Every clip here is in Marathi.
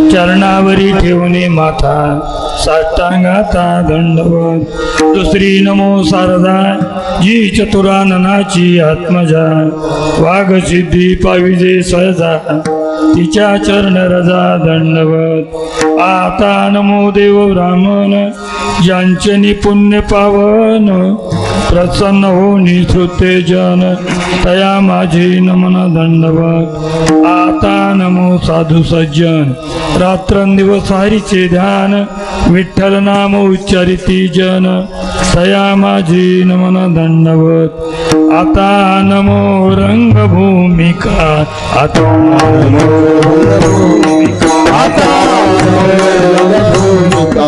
चरणावरी ठेवणे माथा साष्टांगाचा दंडवत। दुसरी नमो शारदा जी चतुराननाची आत्मजा वाघ सिद्धी पाविजे सहजा तिच्या चरण रजा दंडवत। आता नमो देव ब्राह्मण ज्यांचे पुण्य पावन प्रसन्न होनी श्रुते जन तया माझे नमन दंडवत। आता नमो साधू सज्जन रात्रंदिवस हरीचे ध्यान विठ्ठल नाम उच्चारिती जन तया माझे नमन दंडवत। आता नमो रंगभूमिका आता नमो रंगभूमिका आता रंगभूमिका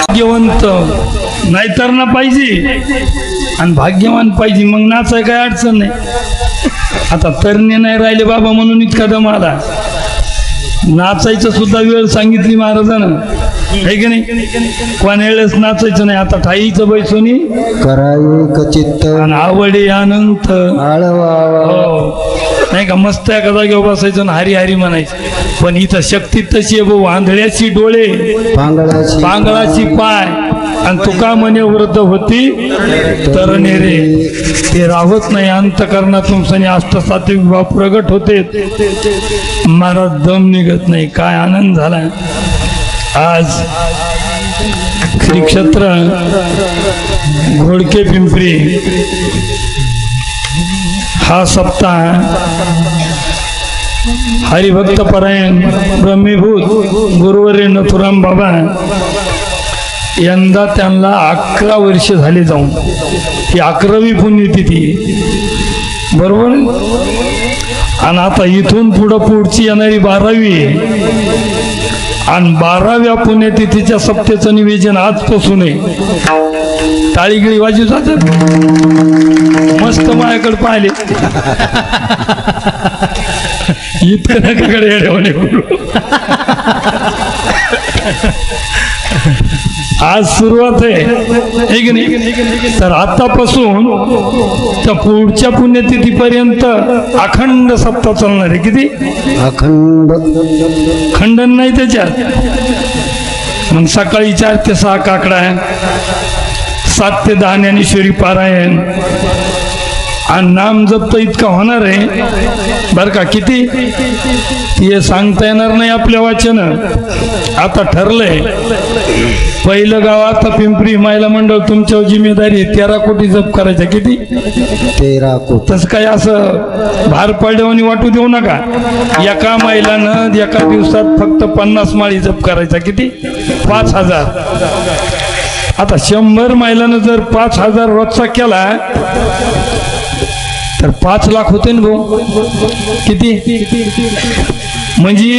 भाग्यवंत नाहीतर ना पाहिजे आणि भाग्यवान पाहिजे, मग नाचाय काय अडचण नाही. आता तरणे नाही राहिले बाबा म्हणून इतका दम आला. नाचायचं सुद्धा वेळ सांगितली महाराजानं, आहे की नाही. कोण्या वेळेस नाचायचं नाही. आता ठाईचं बैसोनी करावे कचित्त आणि आवडे अनंत आळवा नाही का. मस्त एखादा घेऊ बसायचं ना हरी हरी म्हणायचं. पण इथं शक्ती तशी आहे भाऊ. आंधळ्याची डोळे, पांगळाची पाय, आणि तुका म्हणे वृद्ध होती तरणे रे. ते राहत नाही अंतकरणातून सनी अष्टसात्विक भाव प्रगट होते. महाराज दम निघत नाही. काय आनंद झाला आज. श्री क्षेत्र घोडके पिंपरी हा सप्ताह हरिभक्त परायण ब्रह्मीभूत गुरुवर्य नथुराम बाबा यंदा त्यांना 11 वर्ष झाले जाऊन. ही 11वी पुण्यतिथी बरोबर. आणि आता इथून पुढची येणारी 12वी आणि 12व्या पुण्यतिथीच्या सप्तेचं निवेदन आजपासून आहे. टाळीगिळी वाजू जातात. मस्त माझ्याकडे पाहिले इतकं नकाकडे येण्याने आज सुरुवात आहे की नाही. तर आतापासून तर पुढच्या पुण्यतिथीपर्यंत अखंड सप्ताह चालणार आहे. किती अखंड, खंडन नाही त्याच्यात. मग सकाळी 4 ते 6 काकडा, 7 ते 10 ज्ञानेश्वरी पारायण आणि नाम जप तर इतका होणार आहे बरं का. किती हे सांगता येणार नाही आपल्या वाचन. आता ठरलंय पहिलं गाव आता पिंपरी महिला मंडळ तुमच्यावर जिम्मेदारी आहे. 13 कोटी जप करायचा. किती 13 कोटी. तसं काही असं भार पडल्यावानी वाटू देऊ नका. एका महिलानं एका दिवसात फक्त 50 माळी जप करायचा. किती 5000. आता 100 महिलानं जर 5000 रोजचा केला तर 5 लाख होते ना भाऊ. किती म्हणजे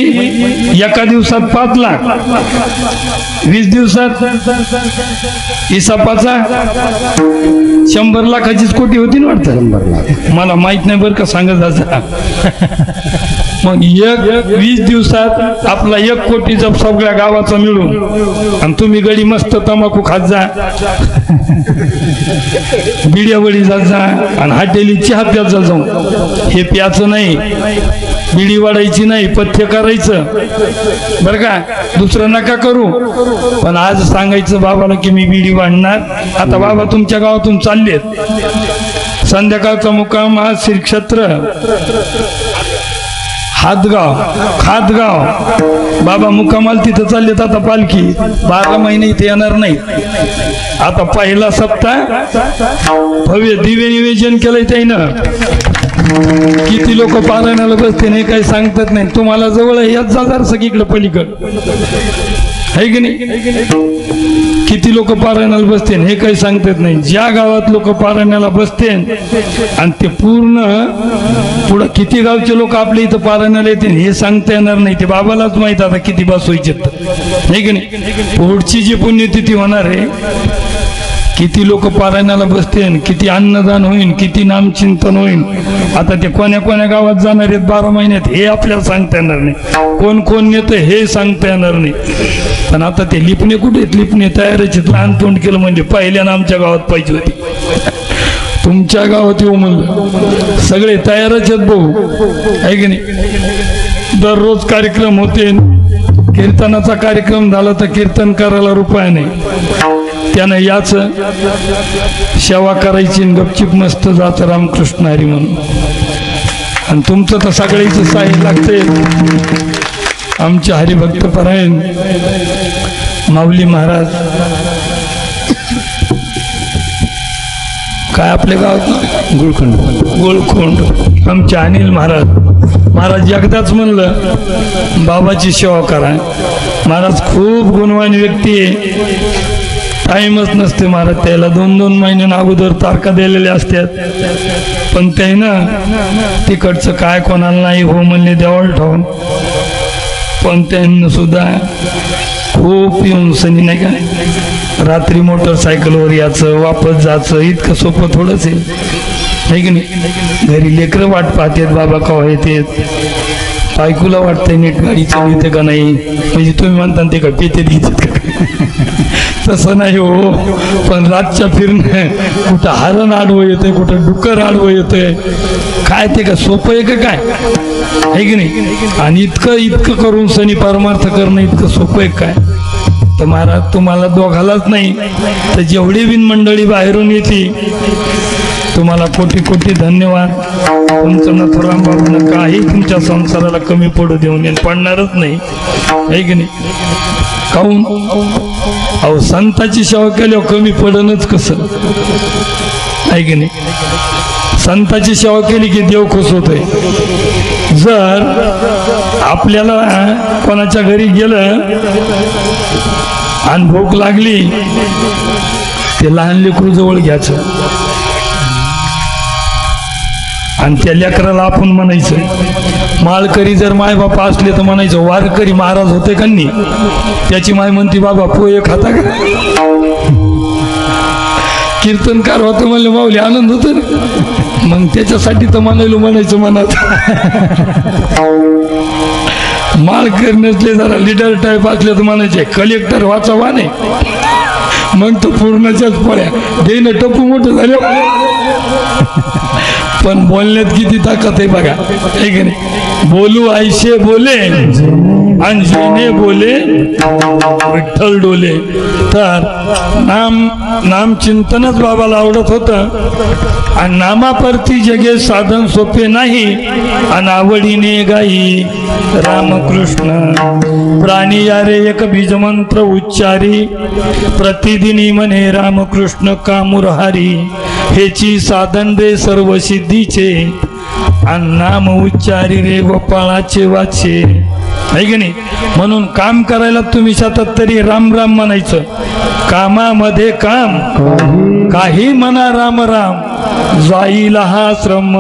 एका दिवसात 5 लाख, 20 दिवसात हिसाबाचा 100 लाखाचीच कोटी होती ना वाटतं. 100 लाख मला माहित नाही बरं का, सांगत जा. मग 20 दिवसात आपला 1 कोटी जप सगळ्या गावाचा मिळून. आणि तुम्ही गडी मस्त तंबाखू खात जा, बिड्यावडी जात जा आणि हॉटेली चहा प्यात जा जाऊन. हे प्याचं नाही, बिडी वाढायची नाही, पथ्य करायचं बरं का. दुसरं नका करू. पण आज सांगायचं बाबाला की मी बिडी वाढणार. आता बाबा तुमच्या गावातून चाललेत. संध्याकाळचा मुक्काम आज श्री क्षेत्र खातगाव बाबा मुक्कामाल तिथं चाललेत. आता पालखी 12 महिने इथे येणार नाही. आता पहिला सप्ताह भव्य दिव्य निवेदन केलंय त्यानं. किती लोक पारायणाला बसते नाही काही सांगतात नाही. तुम्हाला जवळ याच जाणार सगळीकडे पलीकड आहे की नाही. किती लोक पारायणाला बसते हे काही सांगतात नाही. ज्या गावात लोक पारायणाला बसते आणि ते पूर्ण पुढं किती गावचे लोक आपल्या इथं पारायणाला येते हे सांगता येणार नाही. ते बाबालाच माहित आता किती बसवायचे आहे की नाही. पुढची जी पुण्यतिथी होणार आहे, किती लोक पारायणाला बसतील, किती अन्नदान होईल, किती नामचिंतन होईल. आता ते कोण्या कोण्या गावात जाणार आहेत 12 महिन्यात हे आपल्याला सांगता येणार नाही. कोण कोण नेतं हे सांगता येणार नाही. पण आता ते लिपणे कुठे आहेत? लिपणे तयारीचे लहान तोंड केलं म्हणजे पहिल्यानं आमच्या गावात पाहिजे होती. तुमच्या गावात येऊ म्हणलं सगळे तयारच आहेत भाऊ आहे की नाही. दररोज कार्यक्रम होते. कीर्तनाचा कार्यक्रम झाला तर कीर्तन करायला रुपया नाही. त्यानं याच सेवा करायची गपचिप मस्त जात रामकृष्ण हरी म्हणून. आणि तुमचं तर सगळ्याचं साहित्य लागतंय. आमचे हरिभक्त परायण माऊली महाराज, काय आपल्या गावात गुळखोंड आमचे अनिल महाराज एकदाच म्हणलं बाबाची सेवा करा. महाराज खूप गुणवान व्यक्ती आहे, टाईमच नसते महाराज त्याला. 2-2 महिन्यांना अगोदर तारखा दिलेल्या असतात, पण ते ना तिकडचं काय कोणाला नाही हो म्हणले देवाळ ठेवून. पण त्यांना सुद्धा खूप येऊन सनी नाही का रात्री मोटरसायकलवर याचं वापस जायचं इतकं सोपं थोडंच आहे की नाही. घरी लेकरं वाट पाहतात बाबा केव्हा येतात, बायकोला वाटतंय नीट गाडी चालवते का नाही. म्हणजे तुम्ही म्हणता ते का पेते द्यायचं का तसं नाही हो. पण रातच्या फिरणं कुठं हरण आडवं येतंय, कुठं डुक्कर आडवं येतंय, काय ते का सोपं आहे का काय आहे की नाही. आणि इतकं करून सनी परमार्थ करणं इतकं सोपं आहे काय. तर महाराज तुम्हाला दोघालाच नाही तर जेवढी बिन मंडळी बाहेरून येते तुम्हाला कोटी कोटी धन्यवाद. तुमचं नथुराम बाबूनं काही तुमच्या संसाराला कमी पडू देऊ नये, पडणारच नाही आहे की नाही. काहून अहो संताची सेवा केल्यावर कमी पडणच कसं आहे की नाही. संताची सेवा केली की देव खुश होतोय. जर आपल्याला कोणाच्या घरी गेलं आणि भूक लागली ते लहान लेकरू जवळ घ्यायचं आणि त्या लेकराला आपण म्हणायचं. माळकरी जर माय बापा असले तर म्हणायचं वारकरी महाराज होते का नाही. त्याची माय म्हणती बाबा पोहे खाता का. कीर्तनकार होतं म्हणले माऊली आनंद होतो ना. मग त्याच्यासाठी तर म्हणायचं मनात. माळकरी नसले जरा लिडर टाईप असले तर म्हणायचे कलेक्टर वाचावा नाही. मग तो पूर्णच्याच पोळ्या देणं टप्पू मोठं झालं. पण बोलण्यात किती ताकद आहे बघा आहे की नाही. बोलू ऐशे बोले आणि जेने बोले विठ्ठल डोले. तर नाम चिंतनच बाबाला आवडत होतं. आणि नामापरती जगे साधन सोपे नाही. आणि आवडीने गाई रामकृष्ण प्राणी यारे एक बीजमंत्र उच्चारी. प्रतिदिनी म्हणे रामकृष्ण कामुरहारी. हेची साधन रे सर्व सिद्धीचे. आणि नाम उच्चारी रे गोपाळाचे वाचे आहे की नाही. म्हणून काम करायला तुम्ही सतत तरी राम राम म्हणायचं. कामामध्ये काम काही म्हणा राम राम. जाईल हा श्रम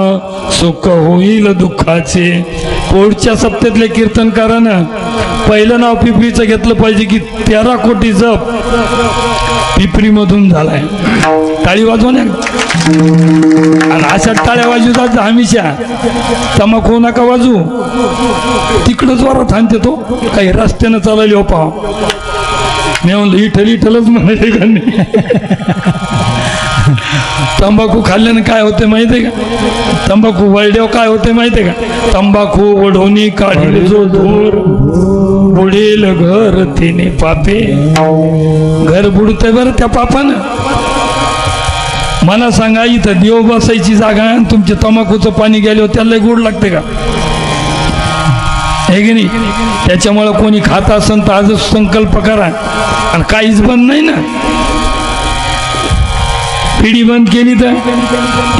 सुख होईल दुःखाचे. पुढच्या सप्त्यातल्या कीर्तनकारानं पहिलं नाव पिपरीचं घेतलं पाहिजे की 13 कोटी जप पिपरीमधून झालाय. टाळी वाजवा ना. आणि अशा टाळ्या वाजवतात हमेशा. तमाखू नका वाजू तिकडंच वरात आणते तो काही रस्त्यानं चालले हो पाहा. मी म्हणलं इठलच म्हणाले का नाही. तंबाखू खाल्ल्यानं काय होते माहितीये का. तंबाखू वळड्यावर काय होते माहितीये का. तंबाखू ओढवणी काढील जो धूर बुडेल घर तिने पापे. घर बुडतंय बरं त्या पापानं. मला सांगा इथं देव बसायची जागा आणि तुमचे तंबाखूचं पाणी गेल्यावर त्याला गोड लागते का हे की नाही. त्याच्यामुळे कोणी खात असेल तर आजच संकल्प करा. आणि काहीच बंद नाही ना. पिढी बंद केली तर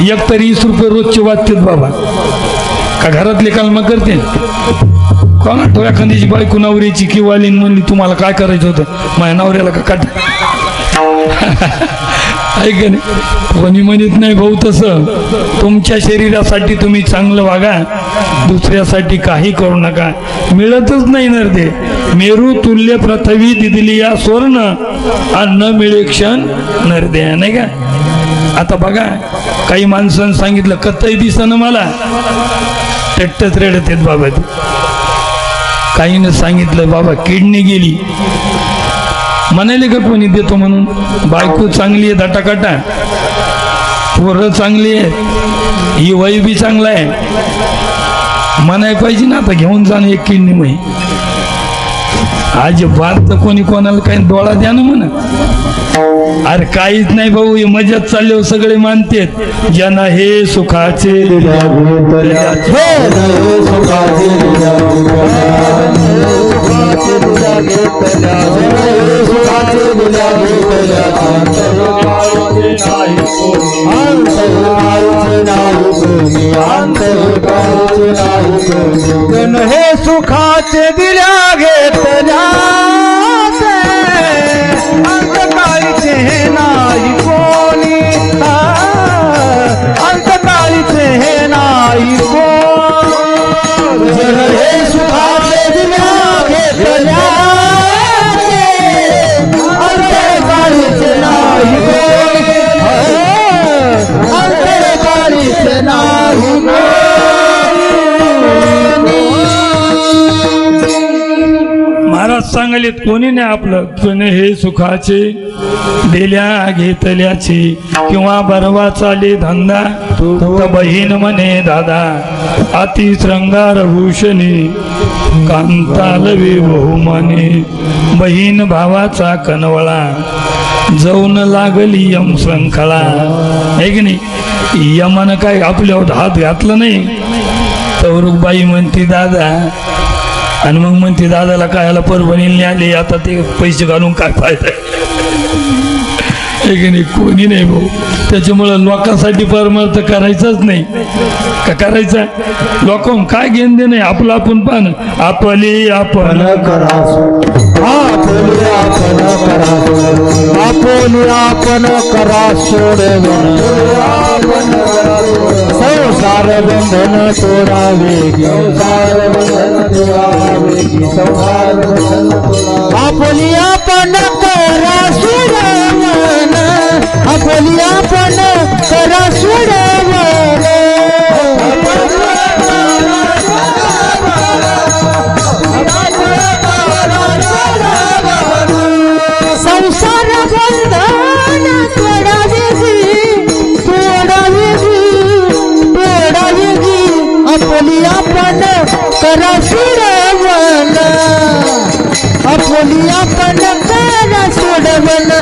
एकतर 20 रुपये रोजचे वाचतात बाबा. का घरातले कालमा करते कोण आठव एखाद्याची बायको नवऱ्याची किंवा म्हणली तुम्हाला काय करायचं होतं माझ्या नवऱ्याला का काट ऐक नाही. कोणी म्हणत नाही भाऊ तसं. तुमच्या शरीरासाठी तुम्ही चांगलं वागा, दुसऱ्यासाठी काही करू नका. मिळतच नाही नर ते. मेरू तुल्य पृथ्वी दिदली या स्वर्ण अन्न मिळे क्षण नरद्या नाही का. आता बघा काही माणसानं सांगितलं कतही दिसणं मला टेट्टच रेडत आहेत बाबा. काहीनं सांगितलं बाबा किडनी गेली म्हणाले का कोणी देतो म्हणून. बायको चांगली आहे दटाकाटा, पोरं चांगली आहे, ही वय बी चांगला आहे म्हणाय पाहिजे ना. आता घेऊन जाणं एक किडनी मही अजिबात तर कोणी कोणाला काही डोळा द्या ना म्हणा. अरे काहीच नाही भाऊ, हे मजात चालले सगळे मानतेत. ज्यांना हे सुखाचे हे सुखाचे दिल्या घेतल्या अंतकाळीचे हे नाही कोणी, अंतकाळीचे हे नाही कोणी. हे सुखाचे दिल्या घेतल्या अंतकाळीचे नाही कोणी, अंतकाळीचे नाही कोणी. महाराज सांगलीत कोणी नाही आपलं. पण हे सुखाचे दिल्या घेतल्याची किंवा बरवा चाले धंदा, तर बहीण म्हणे दादा अति श्रंगार भूषणी कांतालवे बहुमाने. बहीण भावाचा कनवळा जाऊन लागली यम श्रंखला. आहे की नाही? यमानं काय आपल्यावर हात घातला नाही तर बाई म्हणते दादा, आणि मग म्हणते दादाला कायला परभणीला आले, आता ते पैसे घालून काय फायदा आहे की नाही? कोणी नाही भाऊ. त्याच्यामुळं लोकांसाठी परमार्थ करायचाच नाही. का करायचा? लोकांना काय घेण दे नाही, आपलं आपण पान आपली आपण करा, आपण करा सोडवण, संसार बंधन तोडावे, आपली आपण करा सोडवण, आपली आपण करा सोडवण. संसार बंधन तोडावेगी, तोडावेगी, तोडावेगी, आपली आपण करा सोडवण, आपली आपण करा सोडवण.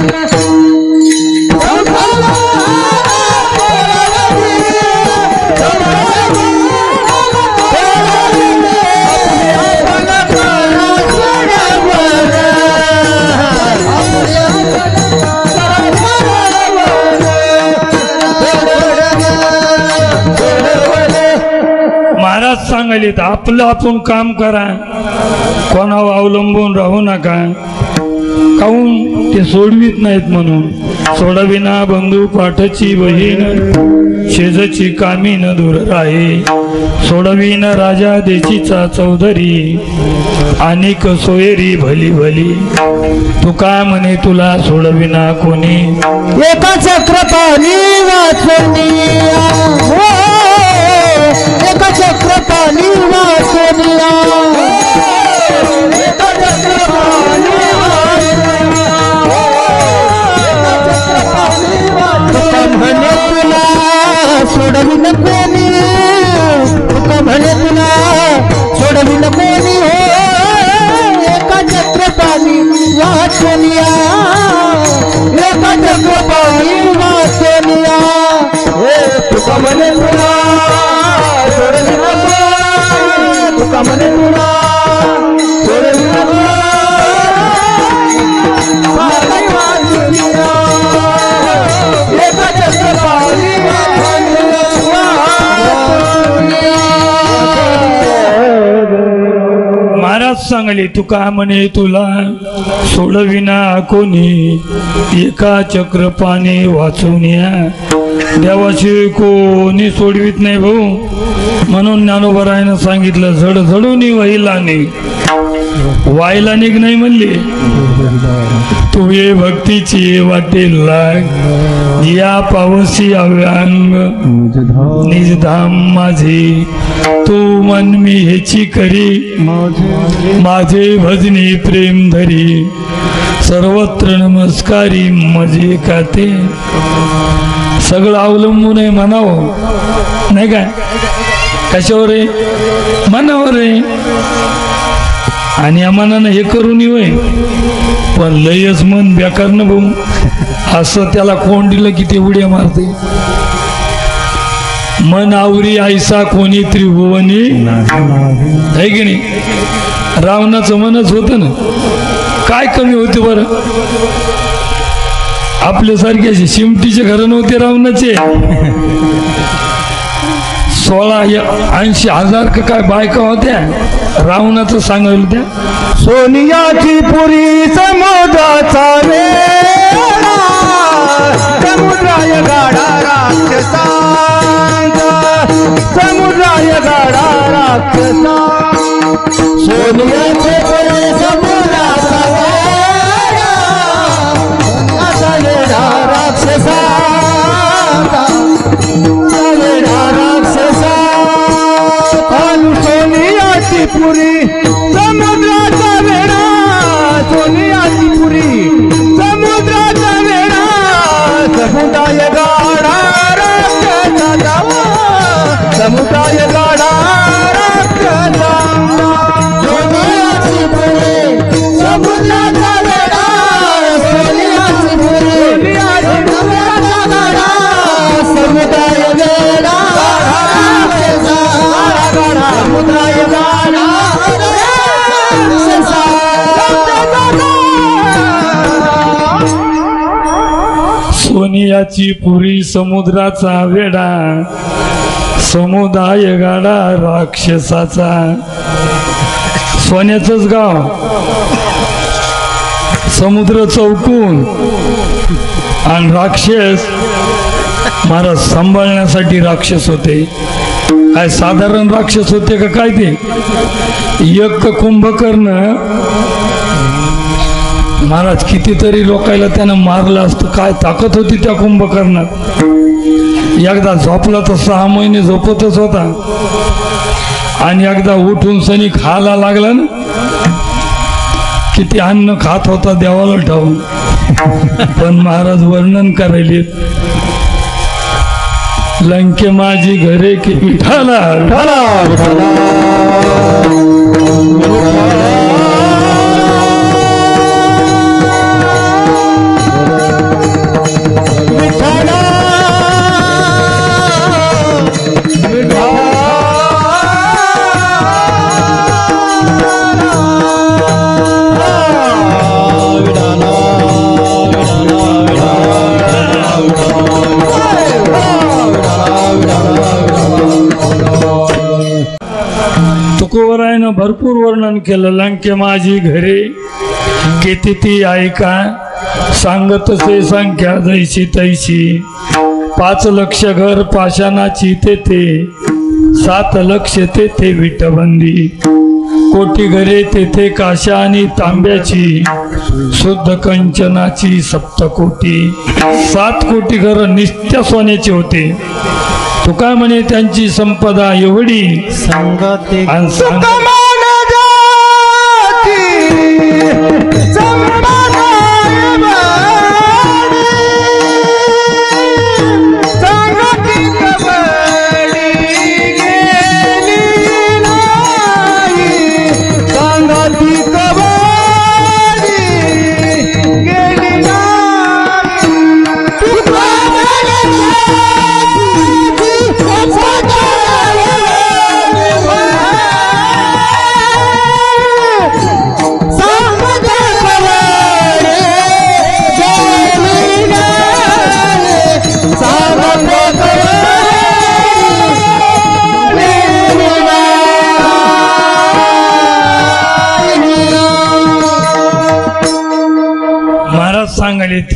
महाराज सांगलीत आपलं आपण काम करा, कोणावर अवलंबून राहू नका. काहून? ते सोडवीत नाहीत म्हणून. सोडविना बंधू पाठची बहीण, शेजची कामी न दूर राहे. सोडविन राजा देशीचा चौधरी, अनेक सोयरी भली भली. तू काय म्हणे तुला सोडविना कोणी, एका चक्रपाणी वाचनिया, एका चक्रपाणी वाचनिया, एका चक्रपाणी म्हणे तुला सोडविन कोणी, तुका म्हणे तुला सोडविन कोणी. हो एका चक्रपाणी वाचनिया, एका चक्रपाणी वाचनिया. तुका म्हणे तुला सोडविन कोणी, तुका म्हणे तुला सोडविन कोणी. महाराज सांगले तुका म्हणे तुला सोडविना कोणी, एका चक्रपाणी वाचवण्या. देवाशी कोणी सोडवीत नाही भाऊ. म्हणून ज्ञानोबरायनं सांगितलं झड झडून वहिला निघ, वायला निघ नाही म्हणले. तू ये भक्तीची वाटेल लाग, या पावसी अव्यांग निजधाम माझी. तू मन मी ह्याची करी, माझे भजनी प्रेम धरी. सर्वत्र नमस्कारी मजे काते. सगळं अवलंबून आहे मनावर, नाही काय? कशावर आहे? मनावर आहे. आणि आम्हाला हे करून होय, पण लयच मन बेकार न भाऊ, असं त्याला कोण दिलं की ते उड्या मारते. मन आवरी ऐसा कोणी त्रिभुवनी आहे की नाही. रावणाचं मनच होतं ना, काय कमी होते बरं. आपल्यासारखे शिमटीचे घर नव्हते रावणाचे. 16-80 का काय बायका होत्या रावणाचं सांगायला त्या. सोनियाची पुरी समुद्राचा वेळा, समुद्राय गाडा राक्षसांचा, समुद्राय गाडा राक्षसा. सोनियाची पुरी समुद्राचा वेळा, असा वेडा राक्षसांचा, वेडा राक्षसा. सोनियाची पुरी समुद्राचा वेडा, सोनियाची पुरी समुद्राचा वेडा, समुदाय गाडा राक्षसाचा, समुदाय गाडा राक्षसाचा. सोनियाची पुरी समुद्राचा वेडा, सोनियाची पुरी समुद्राचा वेडा, समुदाय वेडा राक्षसा, समुदाय गाडा राक्षसा. सोनियाची पुरी समुद्राचा वेडा, समुदाय गाडा राक्षसाचा. सोन्याचंच गाव, समुद्र चौकून आणि राक्षस महाराज सांभाळण्यासाठी राक्षस होते. काय साधारण राक्षस होते का काय ते. एक कुंभकर्ण महाराज कितीतरी लोकायला त्यानं मारलं असतं. काय ताकद होती त्या कुंभकर्णात. एकदा झोपला तर 6 महिने झोपतच होता, आणि एकदा उठून सनी खायला लागला ना, किती अन्न खात होता देवाला ठाऊन. पण महाराज वर्णन करायले, लंके माझी घरे की विठाला ठाला तुकोबरायनं भरपूर वर्णन केलं. लंके माझी घरे किती ती ऐका, सांगत से संख्या जैसी तैसी. 5 लक्ष घर पाषाणाची तेथे, 7 लक्ष तेथे विटबंदी. कोटी घरे तेथे काशा आणि तांब्याची, शुद्ध कंचनाची 7 कोटी. 7 कोटी घर नित्य सोन्याचे होते. तो काय म्हणे त्यांची संपदा एवढी, संगती आणि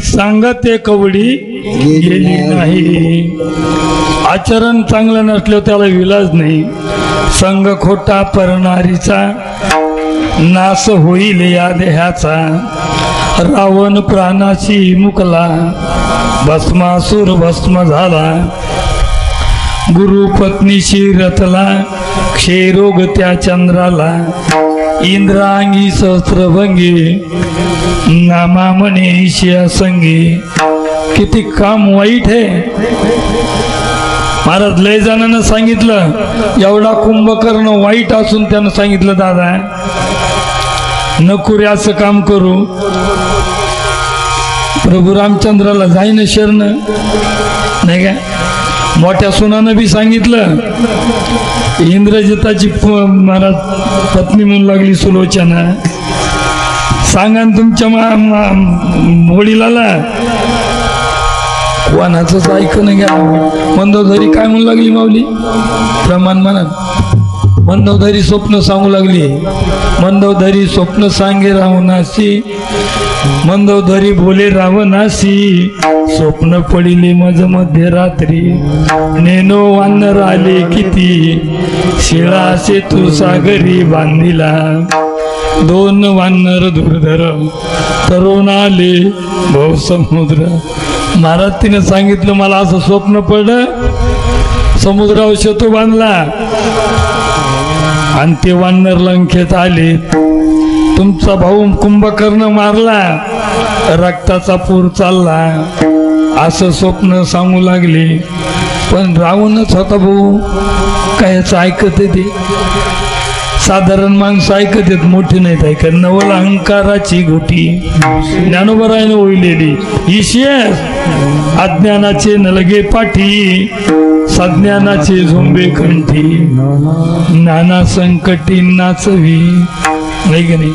सांगते कवडी गेली नाही. आचरण चांगलं नसलं त्याला विलाज नाही. संग खोटा परणारीचा, नाश होईल या देहाचा. रावण प्राणाशी मुकला, भस्मासूर भस्म झाला. गुरु पत्नीशी रथला, क्षयरोग त्या चंद्राला. इंद्रांगी सहस्त्रभंगी, नामा म्हणे ईशिया संगी. किती काम वाईट आहे महाराज. लय जणांना सांगितलं, एवढा कुंभकर्ण वाईट असून त्यानं सांगितलं, दादा नको रे असं काम करू. प्रभू रामचंद्राला जाईन शरण नाही का. मोठ्या सुनानं बी सांगितलं. इंद्रजिताची महाराज पत्नी म्हणू लागली सुलोचना, सांगा ना तुमच्या वडिलाला. कोणाचंच ऐकणं घ्या. मंदोदरी काय म्हणू लागली माऊली प्रमाण म्हणत. मंदोदरी स्वप्न सांगू लागली. मंदोदरी स्वप्न सांगे रावणासी, मंदोदरी बोले रावणासी, स्वप्न पडिले मज मध्यरात्री, नेनो वानर आले किती, शिळा सेतू सागरी बांधिला, दोन वानर दुर्धर तरुण आले भव समुद्र. महाराज तिने सांगितलं मला असं स्वप्न पडलं, समुद्रावर सेतू बांधला आणि ते वानर लंकेत आले. तुमचा भाऊ कुंभकर्ण मारला, रक्ताचा पूर चालला, असं स्वप्न सांगू लागले. पण रावणच होता भाऊ, कायच ऐकत ते. साधारण माणसं ऐकत आहेत, मोठी नाहीत ऐकत. नवल अहंकाराची घोटी ज्ञानोबरायनं ओळलेली. ईशेस अज्ञानाचे नलगे पाठी, सज्ञानाचे झोंबे कंठी, नाना संकटी नाचवी. नाही की नाही.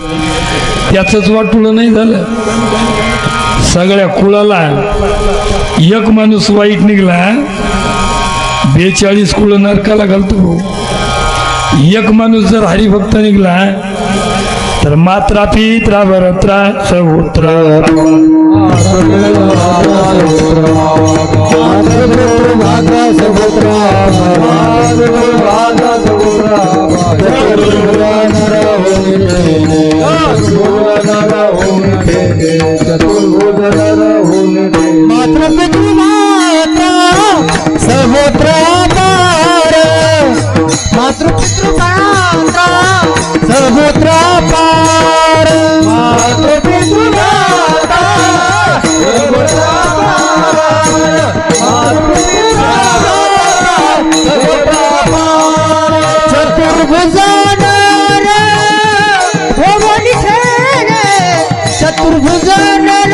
त्याचंच वाटुलं नाही झालं. सगळ्या कुळाला एक माणूस वाईट निघला, 42 कुळ नरकाला घालतो भाऊ. एक माणूस जर हरिभक्त निघला तर मात्रा पित्रा भरत्रा सहोत्र, मातृपितृ मात्रा समुद्र पार, मातृपितृ माता समुद्र पार, मातृपितृ माता समुद्र पार. चतुर्भुज नर भवनी ठेने, चतुर्भुज नर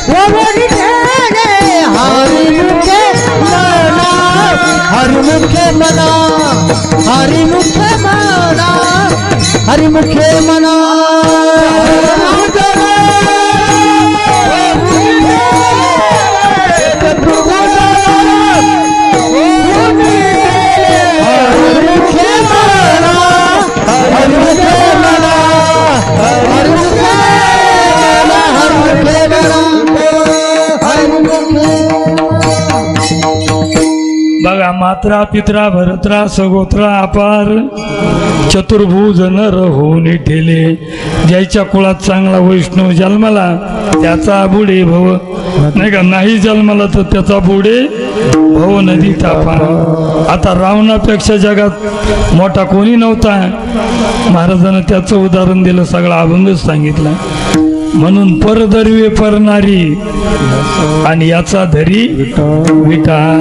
भवनी ठेने, हरिमुखे मना, हरिमुखे मना, हरिमुखे मना, हरिमुखे मना. बघा, मात्रा पित्रा भरत्रा सगोत्रा अपार, चतुर्भुज नर होऊन ठेले. ज्याच्या कुळात चांगला वैष्णव जन्माला त्याचा बुडे भव नाही का, नाही जन्माला तर त्याचा बुडे भव नदी तापा. आता रावणापेक्षा जगात मोठा कोणी नव्हता. महाराजांना त्याचं उदाहरण दिलं, सगळा अभंगच सांगितला. म्हणून परदर्वे परणारी आणि याचा धरी विटाळ,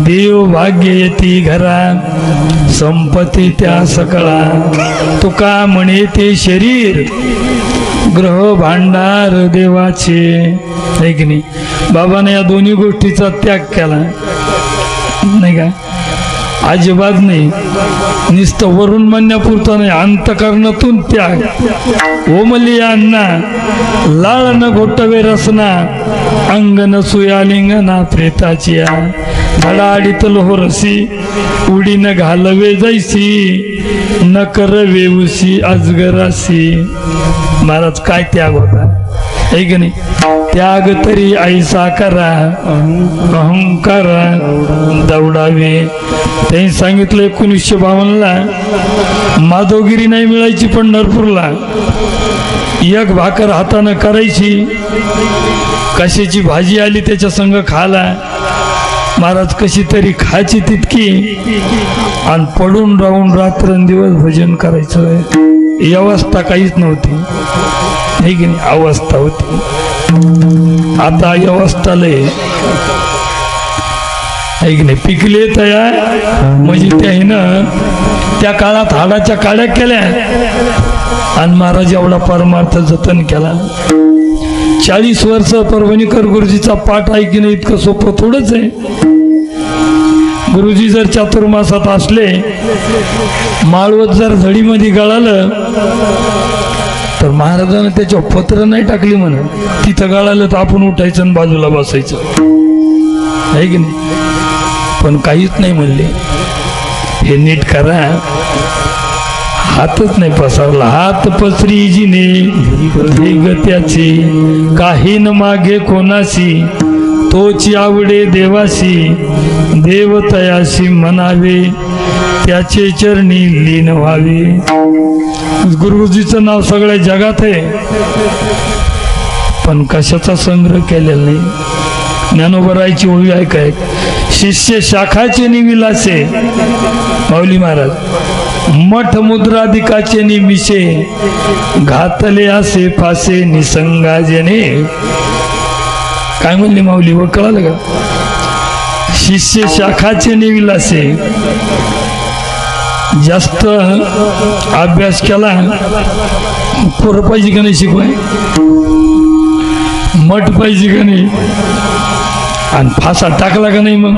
देव भाग्य येती घरा, संपत्ती त्या सकळा, तुका म्हणे ते शरीर ग्रह भांडार देवाचे. आहे की नाही. बाबाने या दोन्ही गोष्टीचा त्याग केला नाही का. अजिबात नाही. नुसतं वरून म्हणण्यापुरता नाही, अंतकरणातून त्याग. ओमली अण्णा लाळ न घोटवे रसना, अंग न सुयालिंगना प्रेताची, धडाडीत लोहरसी उडी न घालवे जैसी, न करवे उसी अजगरासी. महाराज काय त्याग होता आहे की नाही. त्याग तरी ऐसा करा, अहंकार दौडावे. त्यांनी सांगितलं 1952ला माधवगिरी नाही मिळायची पंढरपूरला. एक भाकर हातानं करायची, कशाची भाजी आली त्याच्या संग खाला. महाराज कशी तरी खायची तितकी आणि पडून राहून रात्रंदिवस भजन करायचं. ही अवस्था काहीच नव्हती आहे की नाही. अवस्था होती. आता ही अवस्था लय. आहे की नाही, पिकले तयार म्हणजे त्यानं त्या काळात हाडाच्या काड्या केल्या आणि महाराज एवढा परमार्थ जतन केला. 40 वर्ष परभणीकर गुरुजीचा पाठ ऐकणं इतकं सोपं थोडंच आहे. गुरुजी जर चातुर्मासात असले, माळवत जर झडीमध्ये गळालं तर महाराजांना त्याच्यावर पत्र नाही टाकली म्हणा, तिथं गळालं तर आपण उठायचं आणि बाजूला बसायचं, आहे की नाही. पण काहीच नाही म्हणले, हे नीट करा. हातच नाही पसरला, हात पसरी जिने त्याची, काही न मागे कोणाशी, तोची आवडे देवाशी, देवतयाशी म्हणावे, त्याचे चरणी लीन व्हावे. गुरुजीचं नाव सगळ्या जगात आहे, पण कशाचा संग्रह केलेला नाही. ज्ञानोबरायची ओळी ऐकाय, शिष्य शाखाचे निविलासे, माऊली महाराज, मठ मुद्राधिकाचे निमिषे, घातले असे फासे निसंगाजने. काय म्हणले माऊली, व कळालं का? शिष्य शाखाचे निविलासे, जास्त अभ्यास केला पोरं पाहिजे का नाही शिकवाय, मठ पाहिजे का नाही, आणि फासा टाकला का नाही, मग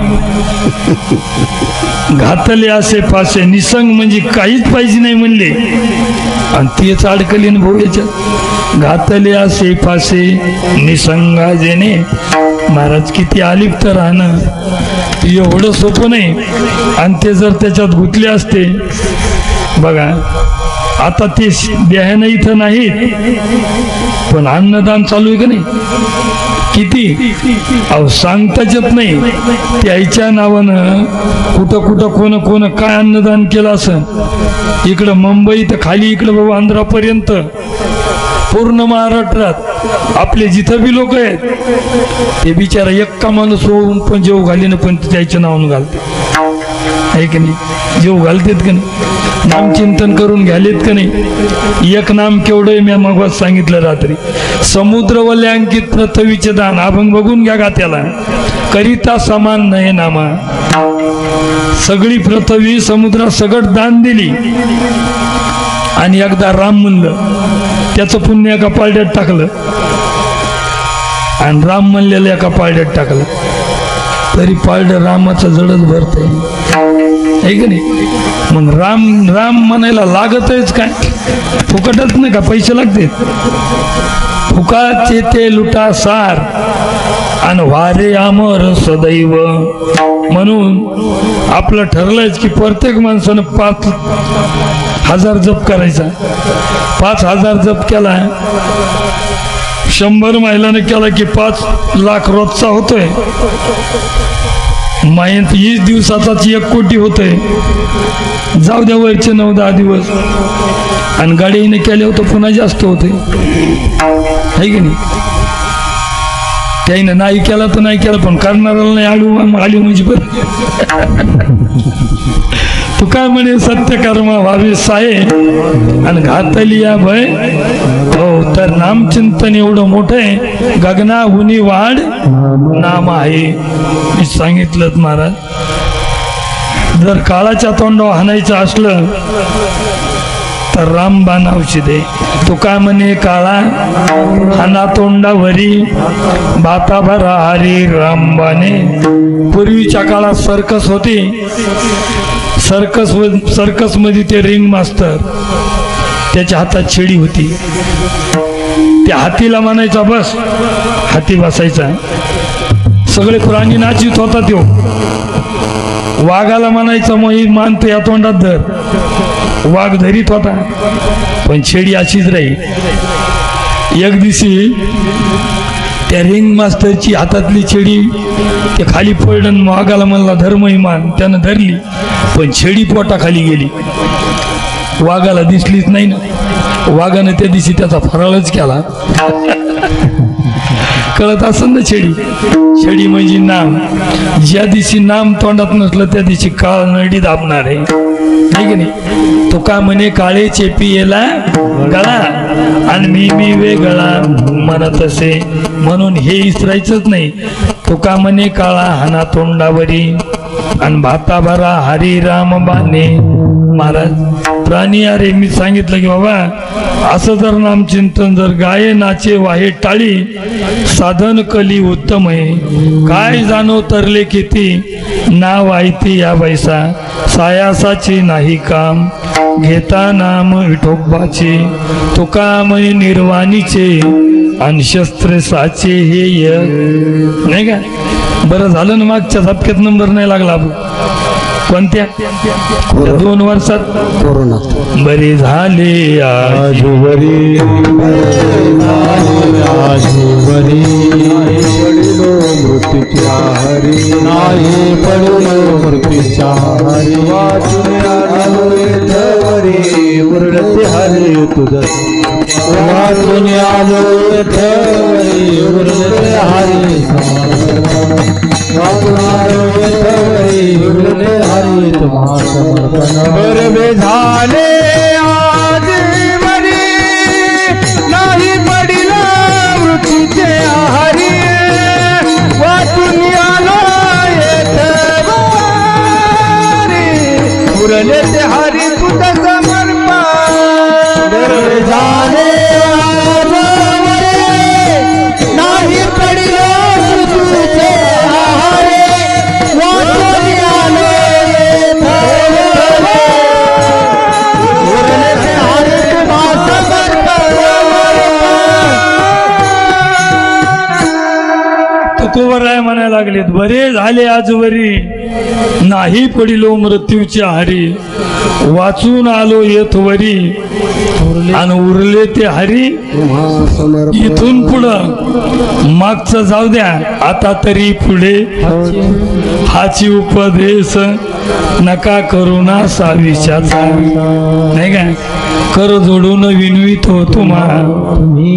घातले असे फासे निसंग म्हणजे काहीच पाहिजे नाही म्हणले, आणि तेच अडकले ना भाऊ याच्यात. घातले असे फासे निसंगाजेने. महाराज किती अलिप्त राहणं एवढं सोपं नाही, आणि ते जर त्याच्यात गुंतले असते. बघा आता ते देहानं इथं नाहीत, पण अन्नदान चालू आहे का नाही, किती अहो सांगताच येत नाही. त्याच्या नावानं कुठं कुठं कोण कोण काय अन्नदान केलं असं. इकडं मुंबई तर खाली, इकडं बाबा आंध्रापर्यंत, पूर्ण महाराष्ट्रात आपले जिथं बी लोक आहेत ते बिचारा एक्का माणूस होऊन पण जेव घालीनं पण त्याच्या नावानं घालते, आहे की नाही. जेव घालतेत का नाही, नामचिंतन करून घ्यालेत का नाही. एक नाम केवढं मी मग सांगितलं रात्री, समुद्र वल्यांकित पृथ्वीचे दान. अभंग बघून घ्या का त्याला, करिता समान नाही नामा. सगळी पृथ्वी समुद्रात सगळं दान दिली, आणि एकदा राम म्हणलं, त्याचं पुण्य एका पारड्यात टाकलं, आणि राम म्हणलेलं एका पारड्यात टाकलं, तरी पारडं रामाचं जडच भरतंय, आहे की नाही. मग राम राम म्हणायला लागतच काय, फुकटच नाही का, पैसे लागते. फुकाचे ते लुटा सार, आणि वारे अमर सदैव. म्हणून आपलं ठरलंच की प्रत्येक माणसानं 5,000 जप करायचा. 5,000 जप केला, 100 महिलांनी केला की 5 लाख रोजचा होतोय. महिन्यात 20 दिवसाचाच 1 कोटी होतोय. जाऊ द्या वरचे 9-10 दिवस, आणि गाडीने केले होतं पुन्हा जास्त होते, आहे की नाही. त्याने नाही केला तर नाही केला, पण करणाऱ्याला नाही आली म्हणजे बरं. तू काय म्हणे, सत्यकर्मा व्हावे साये, आणि घातली या भय. हो, तर नामचिंतन एवढं मोठं आहे, गगनाहुनी वाढ नाम आहे. मी सांगितलं महाराज, जर काळाच्या तोंडावर हाणायचं असलं तर रामबाण औषधे. तुका म्हणे काळा हाना तोंडावरी, बाता भरा हरी रामबाने. पूर्वीच्या काळात सर्कस होती, सर्कस मध्ये ते रिंग मास्टर, त्याच्या हातात छेडी होती. त्या हातीला म्हणायचा बस, हाती बसायचा. सगळे प्राणी नाचित होता. तो वाघाला म्हणायचा मग मानतो या तोंडात धर, वाघ धरीत होता, पण छेडी अशीच राही. एक दिवशी त्या रिंग मास्टरची हातातली छेडी ते खाली पडलं, वाघाला म्हणला धर्म इमान. त्यानं धरली, पण छेडी पोटाखाली गेली, वाघाला दिसलीच नाही ना. वाघानं त्या दिवशी त्याचा फराळच केला. कळत असेल ना, छेडी म्हणजे नाम. ज्या दिवशी नाम तोंडात नसलं त्या दिवशी काळ नरडी दाबणार आहे, नाही की नाही. तुका म्हणे काळे चेपी येला गळा, आणि मी वेगळा म्हणत असे. म्हणून हे इसरायचंच नाही. तुका म्हणे काळा हाना तोंडावरी, आणि भाता भरा हरी राम बाने. महाराज प्राणी अरे मी सांगितलं की बाबा असं जर नामचिंतन जर गाये नाचे वाहे टाळी साधन कली उत्तम आहे. काय जाणो तरले किती नाव आयती या बैसा सायासाची नाही काम घेता नाम विठोबाचे तुका मय निर्वाणीचे अनशस्त्र साचे हे यज्ञ नाही का. बरं झालं ना मागच्या झपक्यात नंबर नाही लागला. कोणत्या 2 वर्षात कोरोना बरे झाले आजूवरी पडिलो मृत्यूच्या हरी नाही पडिलो मृत्यूच्या हरी वाचून आलो विठवरी उरते हरी तुझ वाचून आलो विठवरी उरते हरी वाचून आलो विठवरी उरते हरी तुम्हा समर्पण बरे झाले आजवरी नाही पडिला मृत्यूचे हरी वाचून आलो येथवरी उरले ते हरी तुझ समर्पण बरे झाले आजवरी नाही पडिला मृत्यूचे हरी वाचून आलो तुकोबराय म्हणायला लागलेत बरे झाले आजवरी नाही पडिलो मृत्यूच्या हरी वाचून आलो येथवरी आणि उरले ते हरी. इथून पुढं मागचं जाऊ द्या आता तरी पुढे हाची उपदेश नका करुणा साविशाचा नाही का. कर जोडून विनवितो तुम्हा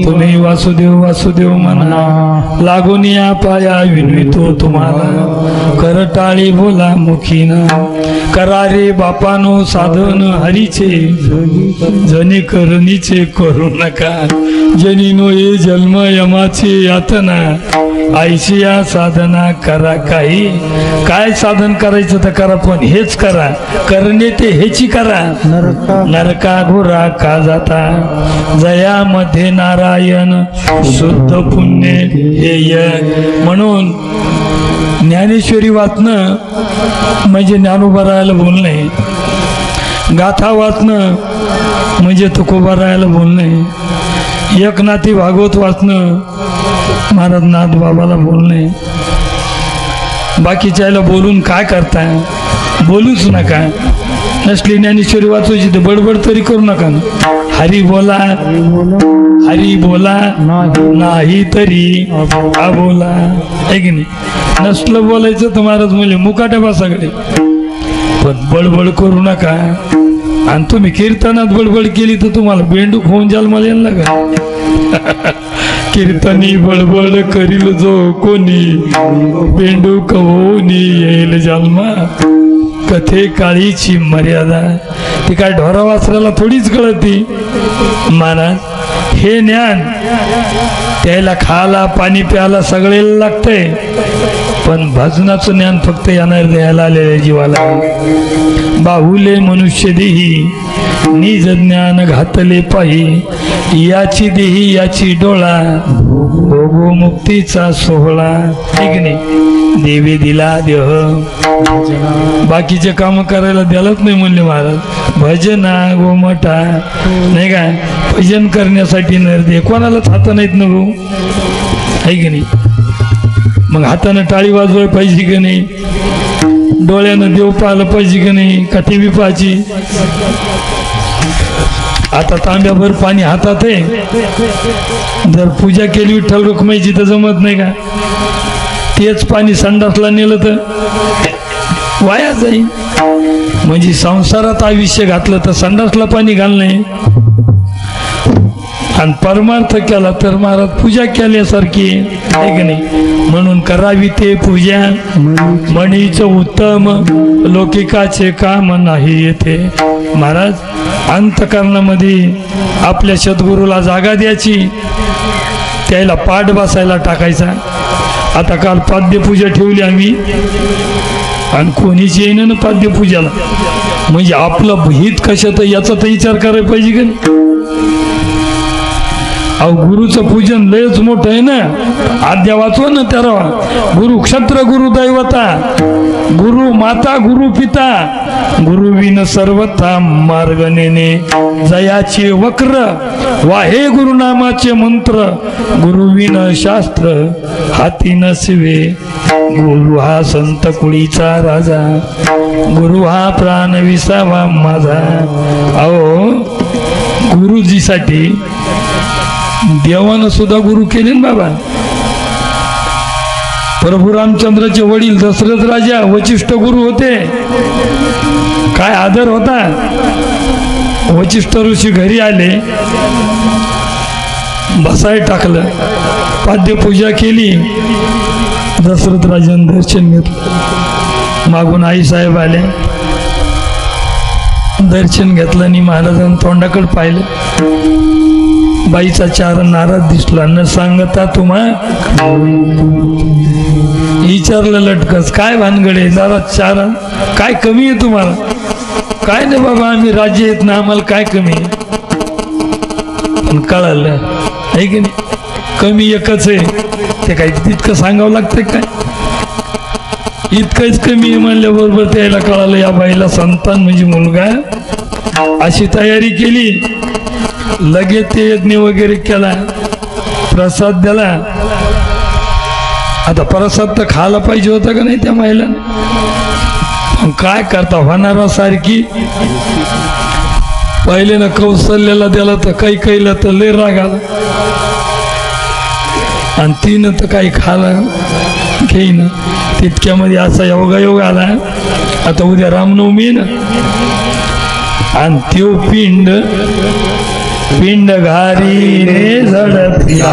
तुम्ही वासुदेव वासुदेव म्हणा लागून या पाया विनवितो तुम्हाला कर टाळी बोला मुखीना करारे बापानो साधन हरीचे जनी करणीचे करू नका जनीनो ये जन्म यमाची यातना आईची या साधना करा. काही काय साधन करायचं तर करा पण हेच करा करणे ते हेची करा. नरका घोरा का जाता जयामध्ये नारायण शुद्ध पुण्य हे म्हणून ज्ञानेश्वरी वाचणं म्हणजे ज्ञानोबा राहायला बोलणे. गाथा वाचणं म्हणजे तुकोबा राहायला बोलणे. एकनाथी भागवत वाचणं महाराज नाथ बाबाला बोलणे. बाकीच्याला बोलून काय करताय बोलूच नका. नसली ज्ञानेश्वरी वाचवायची तर बडबड तरी करू नका. हरी बोला हरी बोला नाही तरी बोला आहे की नाही. नसलं बोलायचं तर महाराज म्हणजे मुकाट्या बा सगळे पण बडबड करू नका. आणि तुम्ही कीर्तनात बडबड केली तर तुम्हाला बेंडूक होऊन जाल मला यांना का. कीर्तनी बडबड करील जो कोणी बेंडूक होऊन येईल जन्मा. कथे काळीची मर्यादा ती काय ढोरा वासराला थोडीच कळती. महाराज हे ज्ञान त्याला खायला पाणी प्यायला सगळेला लागतंय पण भजनाचं ज्ञान फक्त येणार द्यायला आलेल्या जीवाला. बाहुले मनुष्य देही निज ज्ञान घातले पाही याची देही याची डोळा भोगो मुक्तीचा सोहळा ठीक नाही. देवी दिला देह बाकीचे काम करायला द्यायलाच नाही म्हणले महाराज. भजना गोमटा नाही काय भजन करण्यासाठी नर दे कोणालाच हात नाहीत न गो आहे की नाही. मग हातानं टाळी वाजवाय पाहिजे की नाही डोळ्यानं देव पाहिलं पाहिजे की नाही का टी व्ही पाहायची. आता तांब्याभर पाणी हातात आहे जर पूजा केली विठ्ठल रुक्माईची तर जमत नाही का. तेच पाणी संडासला नेलं तर वाया जाईल. म्हणजे संसारात आयुष्य घातलं तर संडासला पाणी घालणे आणि परमार्थ केला तर महाराज पूजा केल्यासारखी आहे की नाही. म्हणून करावी ते पूजा म्हणीचं उत्तम लौकिकाचे काम नाही येते. महाराज अंतकरणामध्ये आपल्या सद्गुरूला जागा द्यायची त्याला पाठ बसायला टाकायचा. आता काल पाद्यपूजा ठेवली आम्ही आणि कोणीच येईन ना पाद्यपूजाला. म्हणजे आपलं हित कशात याचा तर विचार करायला पाहिजे का नाही. अहो गुरुचं पूजन लयच मोठं आहे ना. आद्या वाचवा ना त्याला. गुरु क्षत्र गुरु दैवता, गुरु माता गुरु पिता, गुरु विन सर्वथा मार्ग नेणे. जयाचे वक्र वाहे गुरुनामाचे मंत्र, गुरु विन शास्त्र हाती नसवे. गुरु हा संत कुळीचा राजा, गुरु हा प्राण विसावा माझा. अहो गुरुजीसाठी देवानं सुद्धा गुरु केले ना बाबा. प्रभू रामचंद्राचे वडील दशरथ राजा वचिष्ठ गुरु होते. काय आदर होता. वचिष्ठ ऋषी घरी आले, बसाय टाकलं, पाद्यपूजा केली. दशरथ राजाने दर्शन घेतलं. मागून आई साहेब आले, दर्शन घेतलं आणि महाराजांनी तोंडाकडे पाहिलं. बाईचा चार नाराज दिसला. न सांगता तुम्हा विचारलं लटकस, काय भानगडे जरा चार काय कमी आहे तुम्हाला. काय नाही बाबा, आम्ही राज्य येत ना, आम्हाला काय कमी आहे. पण कळालं आहे की नाही, कमी एकच आहे. ते काय तितकं सांगावं लागतं काय. इतकंच कमी आहे म्हणल्याबरोबर त्याला कळालं या बाईला संतान म्हणजे मुलगा. अशी तयारी केली. लगेच ते यज्ञ वगैरे केला, प्रसाद दिला. आता प्रसाद तर खायला पाहिजे होता का नाही त्या महिलांना. काय करता होणारा सारखी. पहिले ना कौशल्याला दिला तर काही कैला तर लय राग आला, आणि तिनं तर काही खाला घेईन. तितक्यामध्ये असा योगायोग आला. आता उद्या रामनवमी ना, आणि त्यो पिंड घारी रे झडपिला.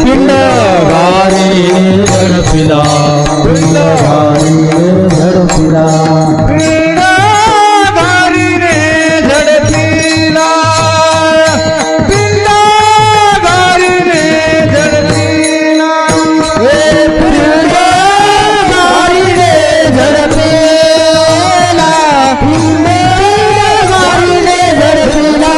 पिंड घारी रे झडपिला. पिंड घारी रे झडपिला. पिंड घारी रे झडपिला. पिंड घारी रे झडपिला. पिंड घारी रे झडपिला.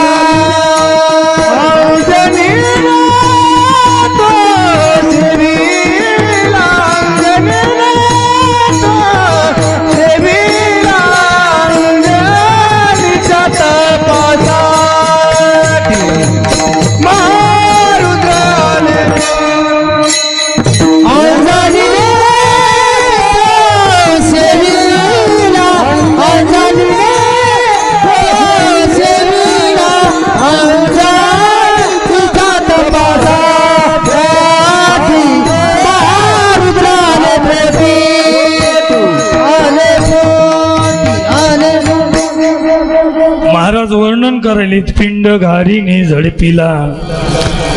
महाराज वर्णन करायले. पिंड घारीने झडपिला,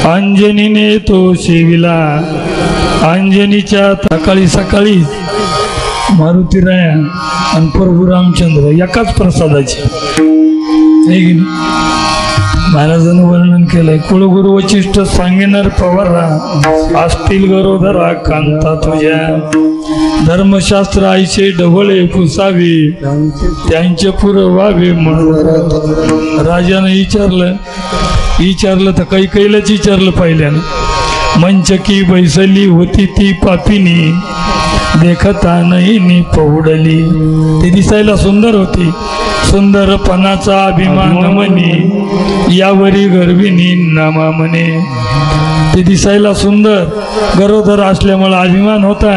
अंजनीने तो सेविला. अंजनीच्या सकाळी सकाळी मारुतीराया आणि प्रभू रामचंद्र एकाच प्रसादाचे. महाराजांनी वर्णन केलंय. कुळगुरु वचिष्ठ सांगेनार पवारा, असतील गरोधरा कांता तुझ्या. धर्मशास्त्र आईचे ढवळे पुसावे, त्यांचे पुरवावे म्हणून. राजाने विचारलं तर काही कैलाच विचारलं पहिल्यानं. मंचकी बैसली होती ती पापिनी, देखता नाही पौडली. ती दिसायला सुंदर होती. सुंदरपणाचा अभिमान म्हणे, यावरी गर्विनी नामा म्हणे. ते दिसायला सुंदर, गरोदर असल्यामुळे अभिमान होता.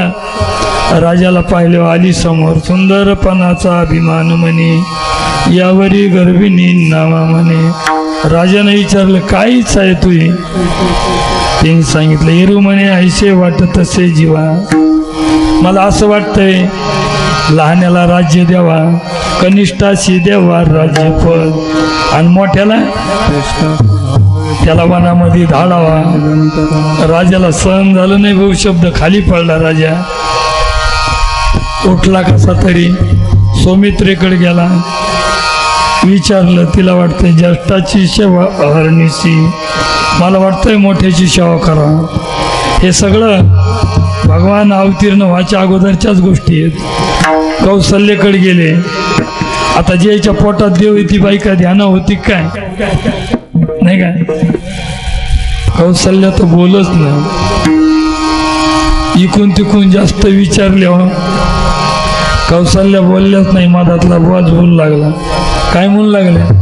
राजाला पाहिले, आली समोर. सुंदरपणाचा अभिमान म्हणे, यावरी गर्विनी नामा म्हणे. राजाने विचारलं, काहीच आहे तुझी. त्यांनी सांगितलं, हिरू म्हणे, ऐसे वाटत असे जीवा. मला असं वाटतंय लहान्याला राज्य द्यावा, कनिष्ठाशी द्यावा राज्यपद, आणि मोठ्याला त्याला वनामध्ये धाडावा. राजाला सहन झालं नाही भाऊ शब्द. खाली पडला राजा. उठला कसा तरी, सौमित्रेकडे गेला. विचारलं, तिला वाटतंय ज्येष्ठाची सेवा अहर्निशी. मला वाटतंय मोठ्याची सेवा करा. हे सगळं भगवान अवतीर्ण व्हायच्या अगोदरच्याच गोष्टी आहेत. कौशल्याकडे गेले. आता ज्याच्या पोटात देव ती बाई का ध्यान होती काय नाही काय. कौशल्या तर बोलच ना. इकून तिकून जास्त विचारले हो. कौशल्या बोलल्याच नाही. मधातला बुवाच बोलू लागला. काय म्हणू लागले?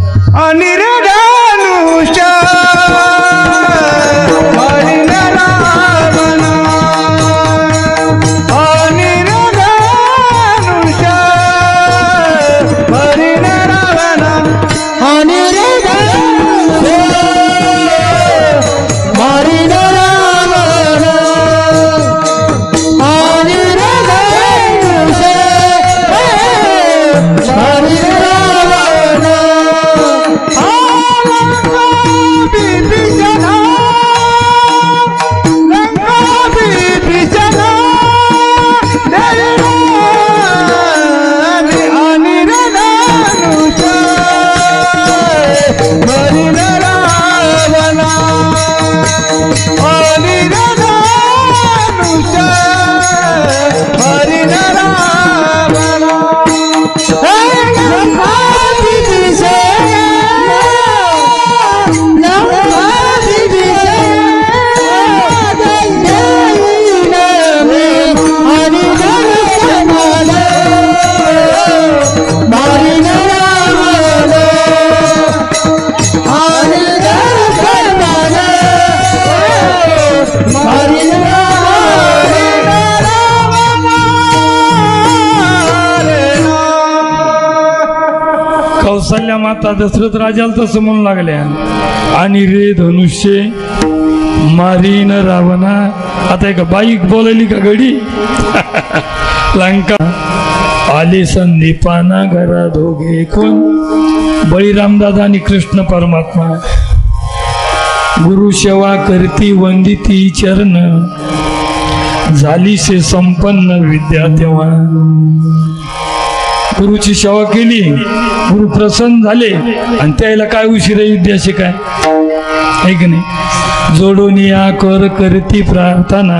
कौशल्या माता दशरथ राजाला तसं म्हणू लागल्या. आणि रे धनुष्य मारीन रावणा. आता एक बाईक बोलायली का घडी. लंका आले संदीपाना घरा दोघे. कोण? बळीराम दादा आणि कृष्ण परमात्मा. गुरु सेवा करती वंदिती चरण. झाली से संपन्न विद्या तेव्हा. गुरुची सेवा केली. गुरु प्रसन्न झाले आणि त्याला काय उशिरा विद्या शिकाय आहे की नाही. जोडून या कर करती प्रार्थना.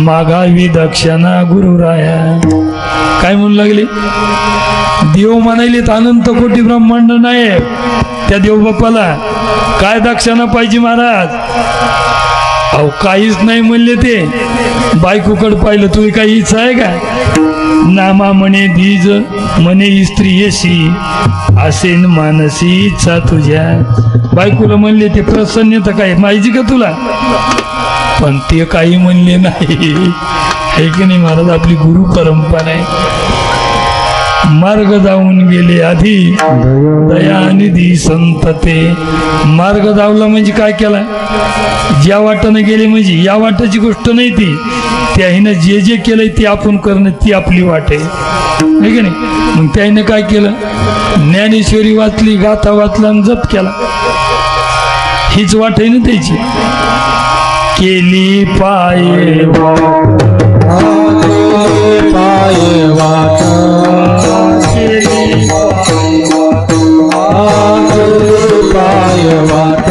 मागावी दक्षिणा गुरुराया. काय म्हणू लागले? देव म्हणाले तर अनंत कोटी ब्रह्मांड नाही. त्या देवबापाला काय दक्षिणा पाहिजे महाराज? अहो काहीच नाही म्हणले ते. बायकोकडे पाहिलं तुझी काही इच्छा आहे का? नामा म्हणे धीज म्हणे स्त्रियशी असेन मानसी इच्छा तुझ्या. बायकोला म्हणले ते प्रसन्नता काय माहिती का तुला? पण ते काही म्हणले नाही. हे की नाही महाराज? आपली गुरु परंपरा आहे. मार्ग जाऊन गेले आधी दयानिधी संतते. मार्ग जावला म्हणजे काय केला? ज्या वाटाने गेले म्हणजे या वाटाची गोष्ट नाही ती. त्याहीनं जे जे केलंय ते आपण करणं ती आपली वाट आहे की नाही. मग त्याने काय केलं? ज्ञानेश्वरी वाचली, गाथा वाचला आणि जप केला. हीच वाट आहे ना त्याची. केली पाये वाट पाये वाट केली पाये वाट.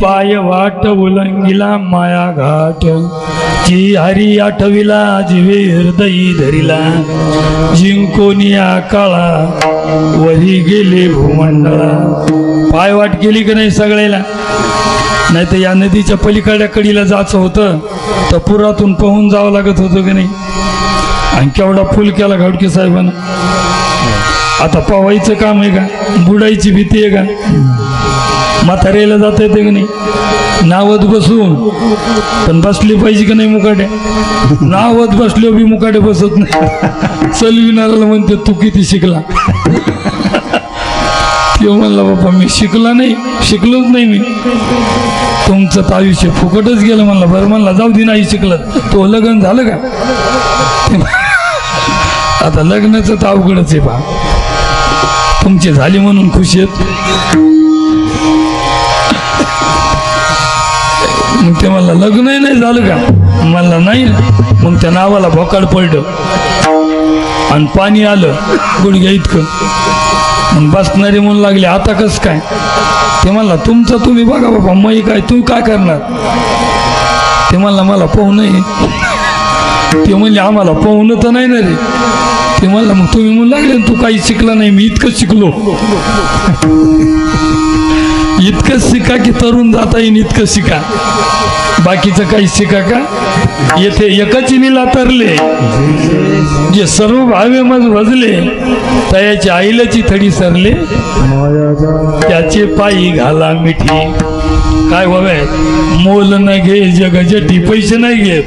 पाय वाट उलंगिला माया घाट. जी हरी आठविला जिवे हृदयी धरिला. जिंकोनिया काळा वरी गेले भूमंडळा. पाय वाट केली की नाही सगळ्याला? नाही तर या नदीच्या पलीकडल्या कडीला जायचं होतं तर पुरातून पोहून जावं लागत होतं की नाही. आणि केवढा फुल केला घाडके साहेबांना. आता पवायचं काम आहे का? बुडायची भीती आहे का? म्हाताऱ्याला जाता येते का नाही? नावत बसून पण बसली पाहिजे का नाही मुकाट्या? नावत बसलो बी मुकाटे बसत नाही. चलविणाऱ्याला म्हणते तू किती शिकला? तो म्हणला बाबा मी शिकला नाही, शिकलोच नाही मी. तुमचं तर आयुष्य फुकटच गेलं. म्हणला बरं. म्हणला जाऊ दे नाही शिकलं. तो लग्न झालं का? आता लग्नाचं तर अवघडच आहे बा. तुमची झाली म्हणून खुशी आहेत. मग ते मला लग्नही नाही झालं का? मला नाही. मग त्या नावाला भोकाड पडलं आणि पाणी आलं गुडघ्या इतकं. मग बसणारे म्हणू लागले आता कसं काय? ते म्हणला तुमचं तुम्ही बघा बाबा, मग काय तू काय करणार? ते म्हणला मला पाहू नाही. ते म्हणले आम्हाला पाहुणं तर नाही ना रे. ते म्हणला मग तुम्ही म्हणू लागले तू काही शिकला नाही. मी इतकं शिकलो. इतकंच शिका की तरुण जाता येईल इतकं शिका. बाकीचं काही शिका का? येथे एकच निला तरले जे सर्व भावे मज भजले तयाची आईलाची थडी सरले त्याचे पायी घाला मिठी. काय व्हावे? मोल न घे जग जटी, पैसे नाही घेत.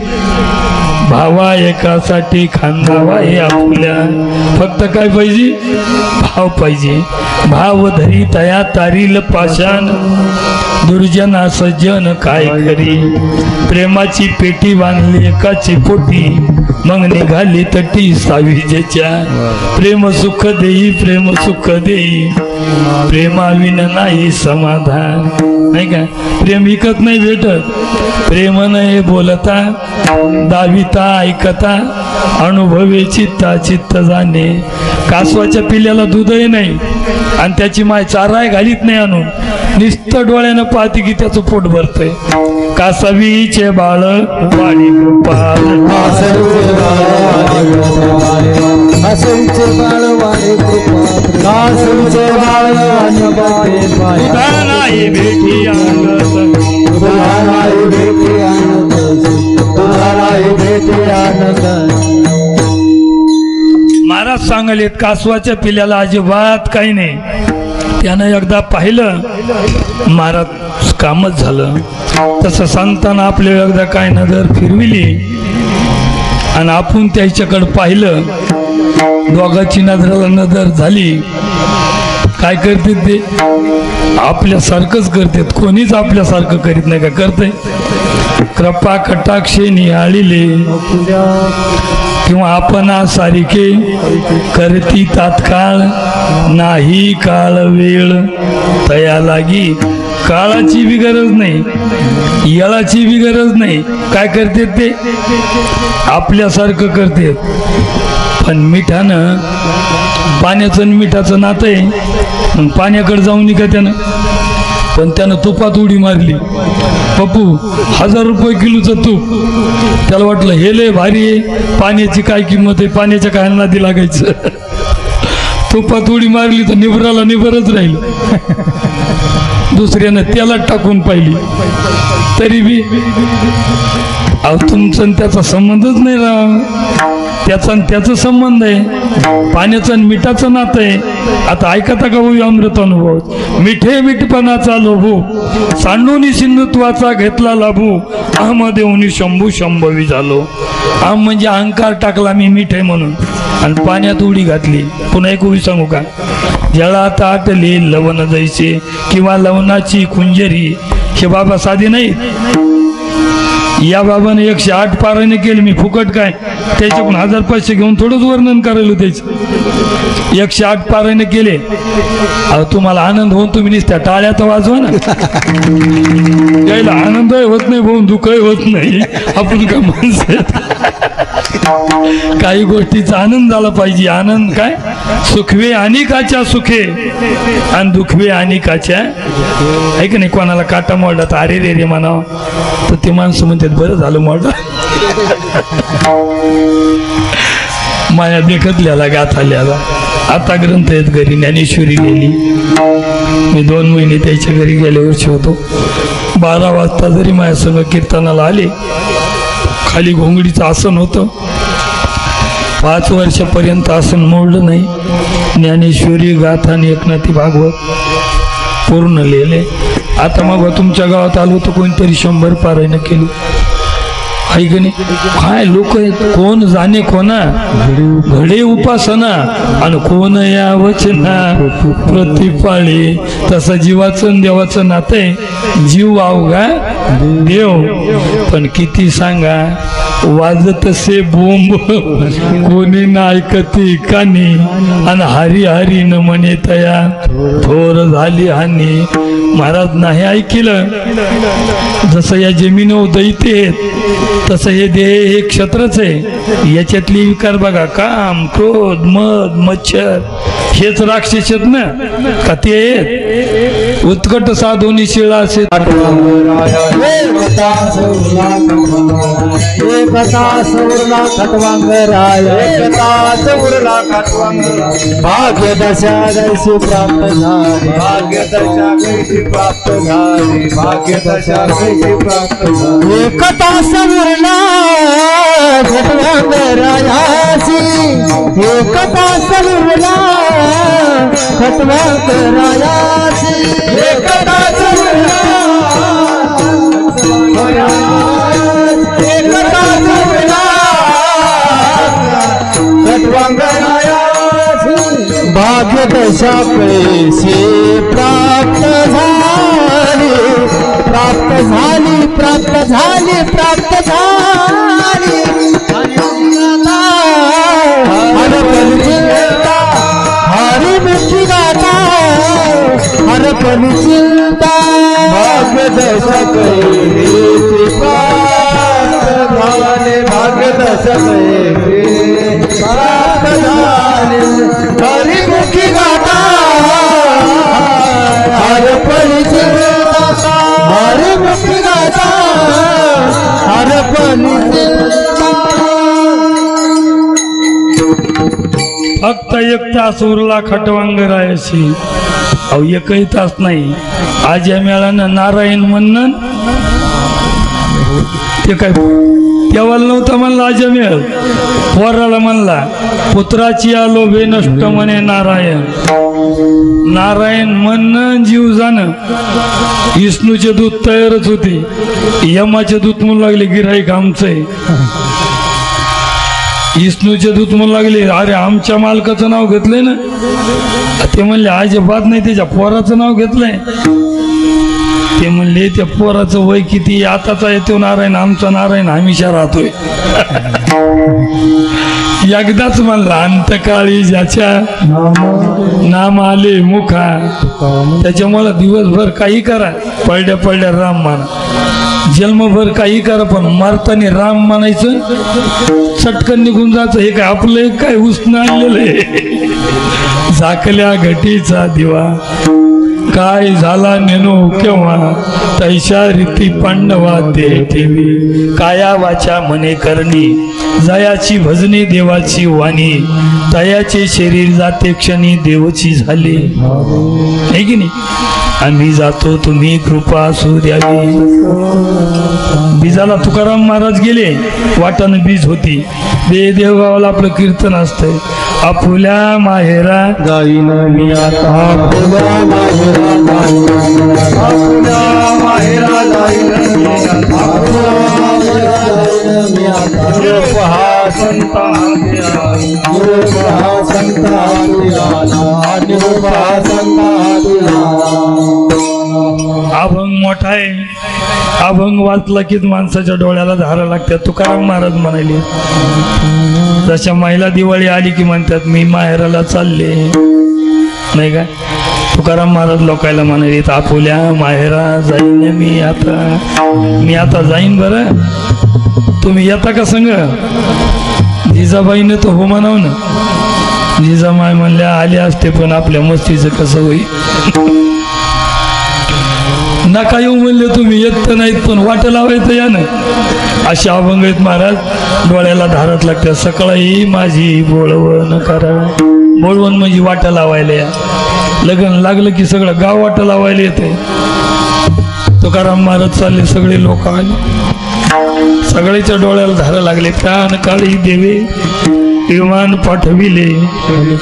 भावा एकासाठी खांदावा हे आपल्या. फक्त काय पाहिजे? भाव पाहिजे. भाव धरी तया तारील पाषाण दुर्जना सज्जन काय करी. प्रेमाची पेटी बांधली एकाची पोटी मग निघाली तटी साविजेच्या. प्रेम सुख देई, प्रेम सुख देई, प्रेमाविन नाही समाधान. नाही का? प्रेम विकत नाही भेटत. प्रेम नाही बोलता दाविता ऐकता अनुभवे चित्ता चित्त जाणे. कासवाच्या पिल्ल्याला दूधही नाही आणि त्याची माय चाराय घालीत नाही आणून. नुसतं डोळ्यानं पाहते की त्याचं पोट भरतंय. कासवीचे बाळ वाडी गोपाल, कासवीचे बाळ वाडे कृपा, कासवीचे बाळ नाही भेटी आनंद, नाही भेटी आनंद, नाही भेटी आनंद. महाराज सांगलेत कासवाच्या पिल्याला अजिबात काही नाही. त्यानं एकदा पाहिलं महाराज कामच झालं. तसं सांगताना आपल्या एकदा काय नजर फिरविली आणि आपण त्याच्याकडे पाहिलं. दोघांची नजराला नजर झाली. काय करते ते? आपल्यासारखंच करतात. कोणीच आपल्यासारखं करीत नाही. का करते? कृपा कटाक्षे निहाळिले किंवा आपण सारिके करती तात्काळ नाही काळ वेळ तया लागी. काळाची बी गरज नाही, येळाची बी गरज नाही. काय करते ते? आपल्यासारखं करते. पण मिठानं पाण्याचं आणि मिठाचं नातं आहे. मग पाण्याकडे जाऊन का त्यानं? पण त्यानं तुपात उडी मारली. पप्पू 1000 रुपये किलोचं तूप. त्याला वाटलं हे लय भारी आहे, पाण्याची काय किंमत आहे, पाण्याच्या काय नादी लागायचं. तुपात उडी मारली तर निभराला निभरच राहील. दुसऱ्यानं त्याला टाकून पाहिली तरी बी अहो तुमचं त्याचा संबंधच नाही राव. त्याचा त्याचा संबंध आहे. पाण्याचं आणि मिठाचं नातं आहे. आता ऐकता का होई अमृत अनुभव. मिठे मिठपणाचा लोभू सांडूनी सिंधुत्वाचा घेतला लाभू. आम देऊनी शंभू शंभवी झालो. आम म्हणजे अहंकार टाकला मी मिठे म्हणून आणि पाण्यात उडी घातली. पुन्हा एक उभी सांगू का? जळात आटले लवण जैसे किंवा लवणाची कुंजरी. हे बाबा साधे नाही. या बाबाने 108 पारायणे केले. मी फुकट काय त्याच्याकडून 1000 पैसे घेऊन थोडंच वर्णन करायला त्याचं. 108 पारायणे केले. अहो तुम्हाला आनंद होऊन तुम्ही नुसत्या टाळ्या तर वाजवा ना. यायला आनंदही होत नाही, भाऊ दुःखही होत नाही. आपण काय माणसं काही गोष्टीचा आनंद झाला पाहिजे. आनंद काय? सुखवे अनेकाच्या सुखे आणि दुखवे अनेकाच्या. आहे की नाही? कोणाला काटा मोडला तर अरे रे रे म्हणावं तर ते माणसं म्हणतात बरं झालं मोडलं. माया देखतल्याला गाथाल्याला. आता ग्रंथ आहेत घरी. ज्ञानेश्वरी गेली. मी 2 महिने त्याच्या घरी गेल्यावर होतो. 12 वाजता जरी माझ्या संग कीर्तनाला आले, खाली घोंगडीचं आसन होतं. 5 वर्षापर्यंत आसन मोडलं नाही. ज्ञानेश्वरी गाथा आणि एकनाथी भागवत पूर्ण लिहिले. आता मग तुमच्या गावात आलो तर कोणतरी 100 पारायण केली आहे की नाही. काय लोक आहेत, कोण जाणे कोणा घडे उपासना आणि कोण या वचना प्रतिपाळे. तसं जीवाचं देवाचं नातं आहे. जीव अवघा देव, पण किती सांगा वाजत से बोंब कोणी ना ऐकती कानी आणि हरी हरी न म्हणे तया थोर झाली हानी. महाराज नाही ऐकलं. जसं या जमिनीवर दैत्य आहेत तसं हे देह हे क्षत्रच आहे. याच्यातली विकार बघा, काम क्रोध मद मच्छर हेच राक्षस आहेत ना का ते आहेत. उत्कट साधोनी शिळा असे भाग्य दशा दैसी प्राप्त झाली, भाग्य दशा दैसी प्राप्त झाली, भाग्य दशा दैसी प्राप्त झाली. एकता सवरला खटवांगरायासी, एकता सवरला खटवांगरायासी, एकता सवरला एकता सवरला खटवांगरायासी. भाग्य दशा कैसी प्राप्त झाली, प्राप्त झाली, प्राप्त झाली, प्राप्त झाली. हरी मुक्ती गाता हर पण चिंता. भाग्य दशा कैसी प्राप्त झाली, भाग्य दशा कैसी प्राप्त झाली. हरी मुक्ती गाता हर पण चिंता, हरी मुक्ती गाता हर पण चिंता. फक्त 1 तास उरला खटवांगरायाशी. अहो 1 तास नाही. आज या मेळानं नारायण म्हणणं ते काय तेव्हाला नव्हतं म्हणलं. आज मेळ पोराला म्हणला पुत्राची आलो बे नष्ट म्हणे नारायण. नारायण म्हणणं जीव जाणं. विष्णूचे दूत तयारच होते. यमाचे दूत म्हणू लागले गिऱ्हाईक आमचं आहे. विष्णूचे दूत म्हणू लागले अरे आमच्या मालकाचं नाव घेतलंय ना. ते म्हणले अजिबात नाही, त्याच्या पोराचं नाव घेतलंय. ते म्हणले त्या पोराचं वय किती, आताचा येतो नारायण, आमचा नारायण हमेशा राहतोय. एकदाच म्हणला अंतकाळी ज्याच्या नाम आले मुखा, त्याच्यामुळं दिवसभर काही करा, पडल्या पडल्या राम माना, जन्मभर काही करा, पण मरताना राम मानायचं, चटकन निघून जायचं. हे काय आपलं एक काय उष्ण आणलेलं आहे. झाकल्या घटीचा दिवा काय झाला नेनो केव्हा, तैशा रीती पांडवा ते ठेवी. काया वाचा मने करणी, जयाची भजने देवाची वाणी, तयाचे शरीर जाते क्षणी देवची झाली. आहे की नाही. आम्ही जातो तुम्ही कृपा असू द्यावी. बीजाला तुकाराम महाराज गेले, वाटानं बीज होती. देवगावाला आपलं कीर्तन असतंय. आपुल्या माहेरा जाईन मी आता, आपुल्या माहेरा जाईन, आपुल्या माहेरा जाईन मी आता, आपुल्या माहेरा जाईन मी आता. निरुपहा संता निरुपहा संता तुला, निरुपहा संता तुला. अभंग मोठा आहे. अभंग वाचला की माणसाच्या डोळ्याला धारा लागतात. तुकाराम महाराज म्हणाले, जशा महिला दिवाळी आली की म्हणतात मी माहेराला चालले, नाही का. तुकाराम महाराज लोकायला म्हणाले आपुल्या माहेरा जाईन मी आता जाईन. बरं तुम्ही येता का संग. जिजाबाईने तो हो म्हणाव ना. जिजामाय म्हणल्या आले असते पण आपल्या मस्तीचं कसं होईल. नका येऊ म्हणले तुम्ही, येत नाहीत पण वाट लावायचं या ना. असे अभंग आहेत महाराज, डोळ्याला धारत लागतात. सकाळी माझी बोळवण करा. बोळवण म्हणजे वाटा लावायला या. लग्न लागलं की सगळं गाव वाटा लावायला येते. तुकाराम महाराज चालले, सगळे लोक आले, सगळ्याच्या डोळ्याला धारा लागले. कान काळी देवे विमान पाठविले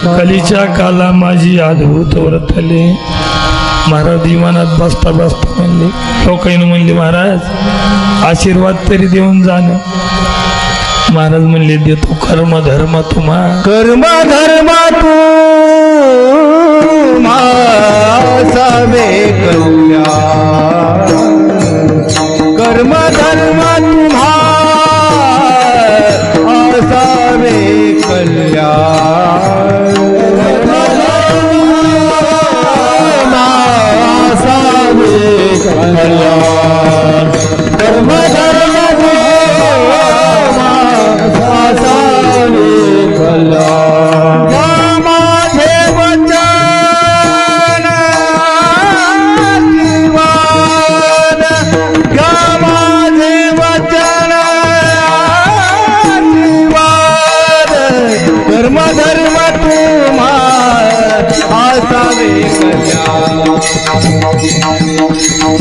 कलीच्या काला माझी अद्भुत व्रतले. महाराज विमानात बसता बसता म्हणले, लोकांनी म्हणले महाराज आशीर्वाद तरी देऊन जाणं. महाराज म्हणले देतो कर्म धर्म तुम्हा. कर्म धर्म तुम्हा सावे कल्याण. कर्म धर्म तुम्हा सावे कल्याण. सावे कल्याण. कर्म धर्म सावे कल्याण. माझे वचन जीवन. माझे वचन जीवन. कर्म धर्म तुम्हा सावे कल्याण.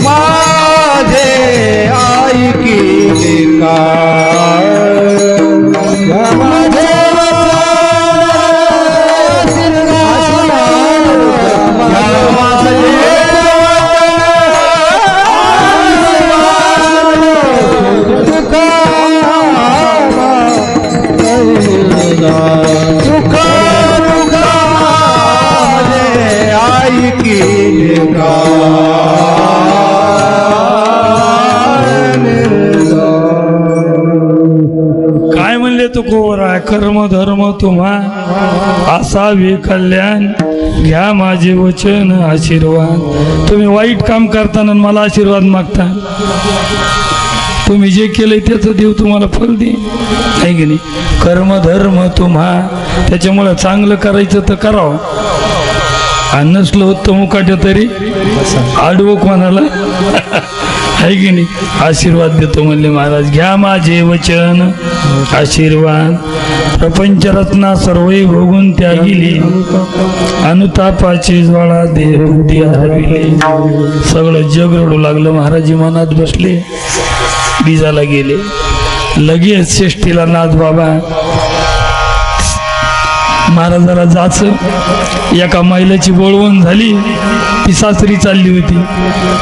माझे ऐकी का माझे काय म्हणले तू कोरा. कर्म धर्म तुम्हा असावे कल्याण. घ्या माझे वचन आशीर्वाद. तुम्ही वाईट काम करताना मला आशीर्वाद मागता. तुम्ही जे केलंय त्याचं देव तुम्हाला फल दे, आहे की नाही. कर्म धर्म तुम्हा. त्याच्यामुळे चांगलं करायचं तर करावं, आणि नसलं होतं मुकाट्या तरी आडवं कोणाला, आहे की नाही. आशीर्वाद देतो म्हणले महाराज. घ्या माझे वचन आशीर्वाद. प्रपंच रत्ना सर्वही भोगून त्यागिली. अनुतापाची ज्वाळा देह बुद्धी हरविले. सगळं जग रडू लागलं. महाराज मनात बसले, बीजाला गेले. लगेच श्रेष्ठीला नाथ बाबा महाराजाला जाच. एका महिलेची बोलवण झाली. ती सासरी चालली होती.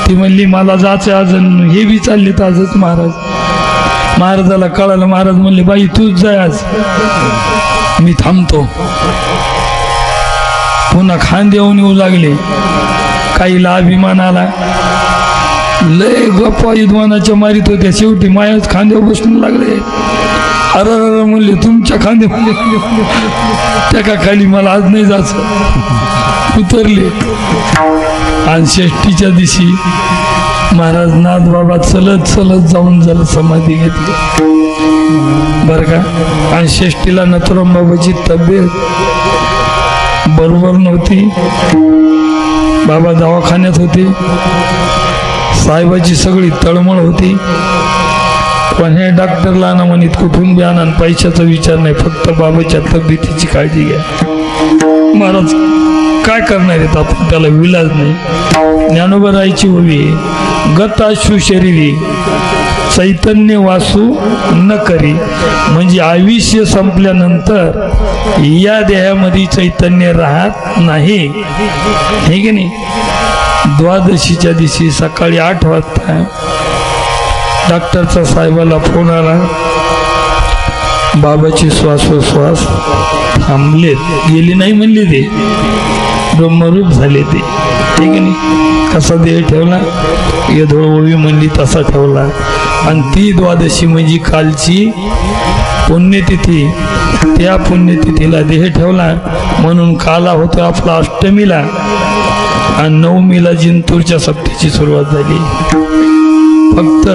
ती म्हणली मला जायचं अजून, हे बी चाललेत आजच महाराज. महाराजाला कळालं. महाराज म्हणले बाई तूच जाय आज, मी थांबतो. पुन्हा खांद्यावून येऊ लागले. काहीला अभिमान आला. लय गप्पा विद्वानाच्या मारीत होत्या. शेवटी मायाच खांद्यावर बसून लागले. अरे म्हणले तुमच्या खांद्यामध्ये त्या का खाली मला आज नाही जायचं. उतरले. आणि षष्टीच्या दिवशी महाराज नाथ बाबा चलत चलत जाऊन जरा समाधी घेतली बरं का. आणि षष्टीला नथुराम बाबाची तब्येत बरोबर नव्हती. बाबा दवाखान्यात होते. साहेबाची सगळी तळमळ होती. पण हे डॉक्टरला ना म्हणत कुठून बी आणा, पैशाचा विचार नाही, फक्त बाबाच्या तब्येतीची काळजी घ्या. महाराज काय करणार आहेत आपण, त्याला विलाज नाही. ज्ञानोबा राहायची हवी. गताशु शरीरी चैतन्य वासू न करी. म्हणजे आयुष्य संपल्यानंतर या देहामध्ये चैतन्य राहत नाही, हे की नाही. द्वादशीच्या दिवशी सकाळी 8 वाजता डॉक्टरचा साहेबाला फोन आला. बाबाची श्वासोश्वास थांबलेत, गेली नाही म्हणले, ते ब्रह्मरूप झाले ते, ठीक आहे नाही. कसा देह ठेवला, यधोळी म्हणली तसा ठेवला. आणि ती द्वादशी म्हणजे कालची पुण्यतिथी, त्या पुण्यतिथीला देह ठेवला. म्हणून काला होतो आपला अष्टमीला, आणि नवमीला जिंतूरच्या सप्तीची सुरुवात झाली. फक्त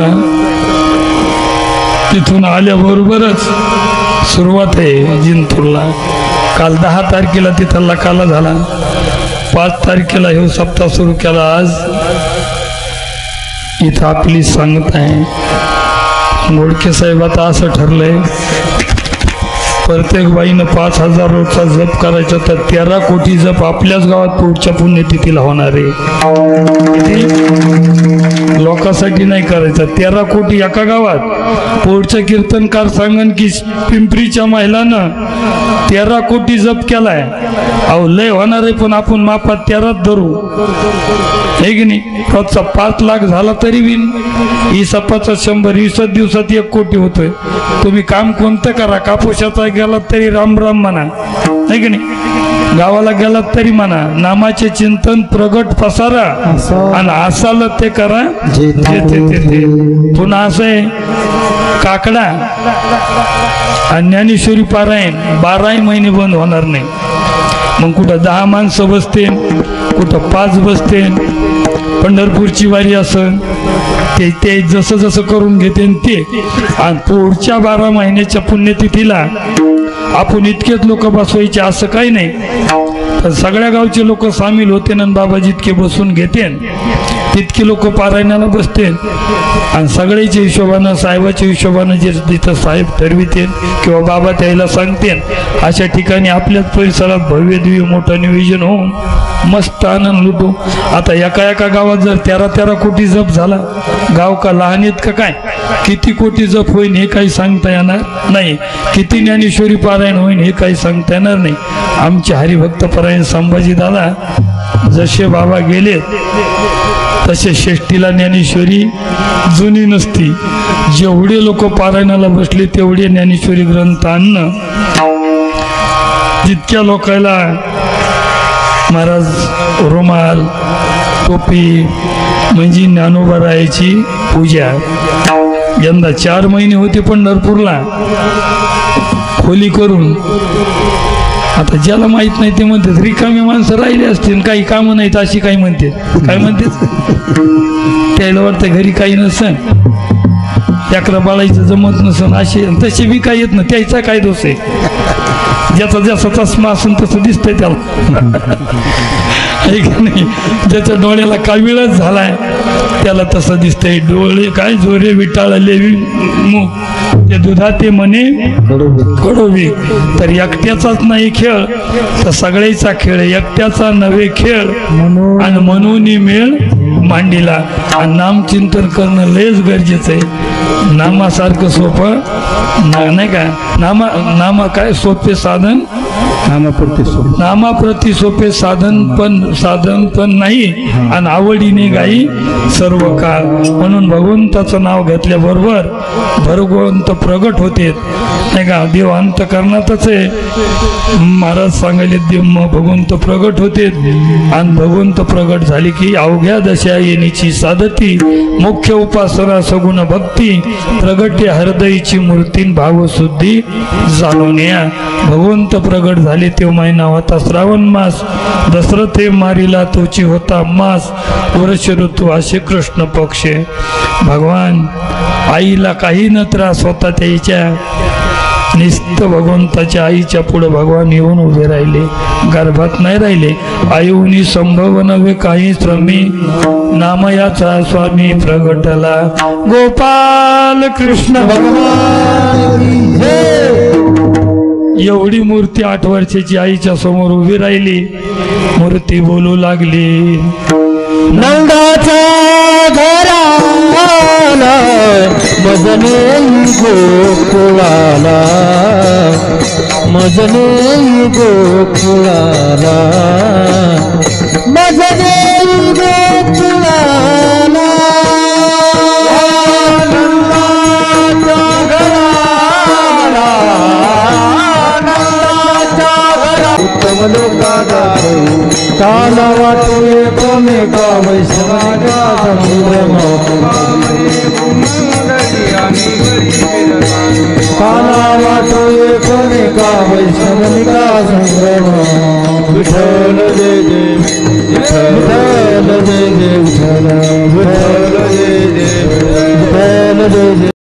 तिथून आल्याबरोबरच सुरुवात आहे जिंतूरला. काल 10 तारखेला तिथला काला झाला. 5 तारखेला हे सप्ताह सुरू केला. आज इथं आपली सांगत आहे. गोडके साहेब आता असं ठरलंय प्रत्येक बाईनं 5,000 रोजचा जप करायचा, तर 13 कोटी जप आपल्याच गावात पुढच्या पुण्यतिथीला होणार आहे. किती लोकांसाठी नाही करायचा, 13 कोटी एका गावात. पुढचं कीर्तनकार सांगन की पिंपरीच्या महिलानं 13 कोटी जप केलाय. अहो लय होणार आहे, पण आपण मापात 13 धरू हे की नाही. रोजचा 5 लाख झाला तरी बिन ही सपाचा 100 दिवसात 1 कोटी होतोय. तुम्ही काम कोणतं करा, कापूसाचा गेलात तरी राम राम म्हणा है की नाही, गावाला गेलात तरी म्हणा, नामाचे चिंतन प्रगट पसारा आणि असाल ते करा जे ते. पुन्हा असं आहे काकडा आणि ज्ञानेश्वरी पारायण 12 महिने बंद होणार नाही. मग कुठं 10 माणसं बसते, कुठं 5 बसते. पंढरपूरची वारी असं ते जसं जसं करून घेते ते. आणि पुढच्या 12 महिन्याच्या पुण्यतिथीला आपण इतकेच लोक बसवायचे असं काही नाही, पण सगळ्या गावचे लोक सामील होते ना. बाबा जितके बसून घेते तितके लोक पारायणाला बसते. आणि सगळ्याच्या हिशोबानं, साहेबाच्या हिशोबानं जे जिथं साहेब ठरविते किंवा बाबा त्याला सांगते, अशा ठिकाणी आपल्याच परिसरात भव्य दिव्य मोठं नियोजन होऊन मस्त आनंद लुटू. आता एका गावात जर 13 कोटी जप झाला, गाव का लहान आहेत का काय? किती कोटी जप होईन हे काही सांगता येणार नाही. किती ज्ञानेश्वरी पारायण होईन हे काही सांगता येणार नाही. आमचे हरिभक्त परायण संभाजी दादा जसे बाबा गेले तसे षष्टीला ज्ञानेश्वरी जुनी नसती. जेवढे लोक पारायणाला बसले तेवढे ज्ञानेश्वरी ग्रंथ आणणं. जितक्या लोकांना महाराज रुमाल टोपी म्हणजे ज्ञानोबरायाची पूजा. यंदा 4 महिने होते पंढरपूरला खोली करून. आता ज्याला माहित नाही ते म्हणतात रिकामी माणसं राहिली असतील, काही कामं नाहीत अशी काही म्हणते. काय म्हणते त्याला वाटतं घरी काही नसन, त्याकडं बाळायचं जमत नसन असे तसे बी काय येत ना. त्याचा काय दोष आहे? ज्याचा जसा चष्मा असून तसं दिसतंय त्याला आहे की नाही. ज्याच्या डोळ्याला काविळच झालाय त्याला तसं दिसतंय. डोळे काय जोरे विटाळले मुख ते दुधा ते म्हणे कडोवी. तर एकट्याचाच नाही खेळ तर सगळ्याचा खेळ. एकट्याचा नव्हे खेळ आणि म्हणून मेळ मांडीला. आणि नामचिंतन करणं लयच गरजेचं आहे. नामासारखं सोपं नाही का. नामा काय सोपे साधन, नामाप्रती सोपे साधन पण नाही. आणि आवडीने गाई सर्व काळ. म्हणून भगवंताचं नाव घेतल्याबरोबर भगवंत प्रगट होते नाही का. देव अंतकरणातच आहे. महाराज सांगायले देव भगवंत प्रगट होते. आणि भगवंत प्रगट झाले की अवघ्या दशा येण्याची साधती. मुख्य उपासना सगुण भक्ती. प्रगटे हृदयची मूर्ती भावशुद्धी जाणून या. भगवंत प्रगट झाले तेव्हा महिना होता श्रावण मास. दशरथे मारिला तोची होता मास. वर्ष ऋतू असे कृष्ण पक्ष. भगवान आईला काही न त्रास होता त्याच्या. निस्त भगवंताच्या आईच्या पुढे भगवान येऊन उभे राहिले, गर्भात नाही राहिले. आईऊनी संभव नव्हे काही श्रमी. नामयाचा स्वामी प्रगटला. गोपाल कृष्ण भगवान. एवढी मूर्ती 8 वर्षाची आईच्या समोर उभी राहिली. मूर्ती बोलू लागली. नंदाचा घराला मजने गोकुळाला. मजने गोकुळाला. मजने गोकुळाला. उत्तम लोकांचा काला वाटो एकमेका वैष्णवाचा संभ्रम. काला वाटो एकमेका वैष्णवाचा संभ्रम. विठ्ठल जय जय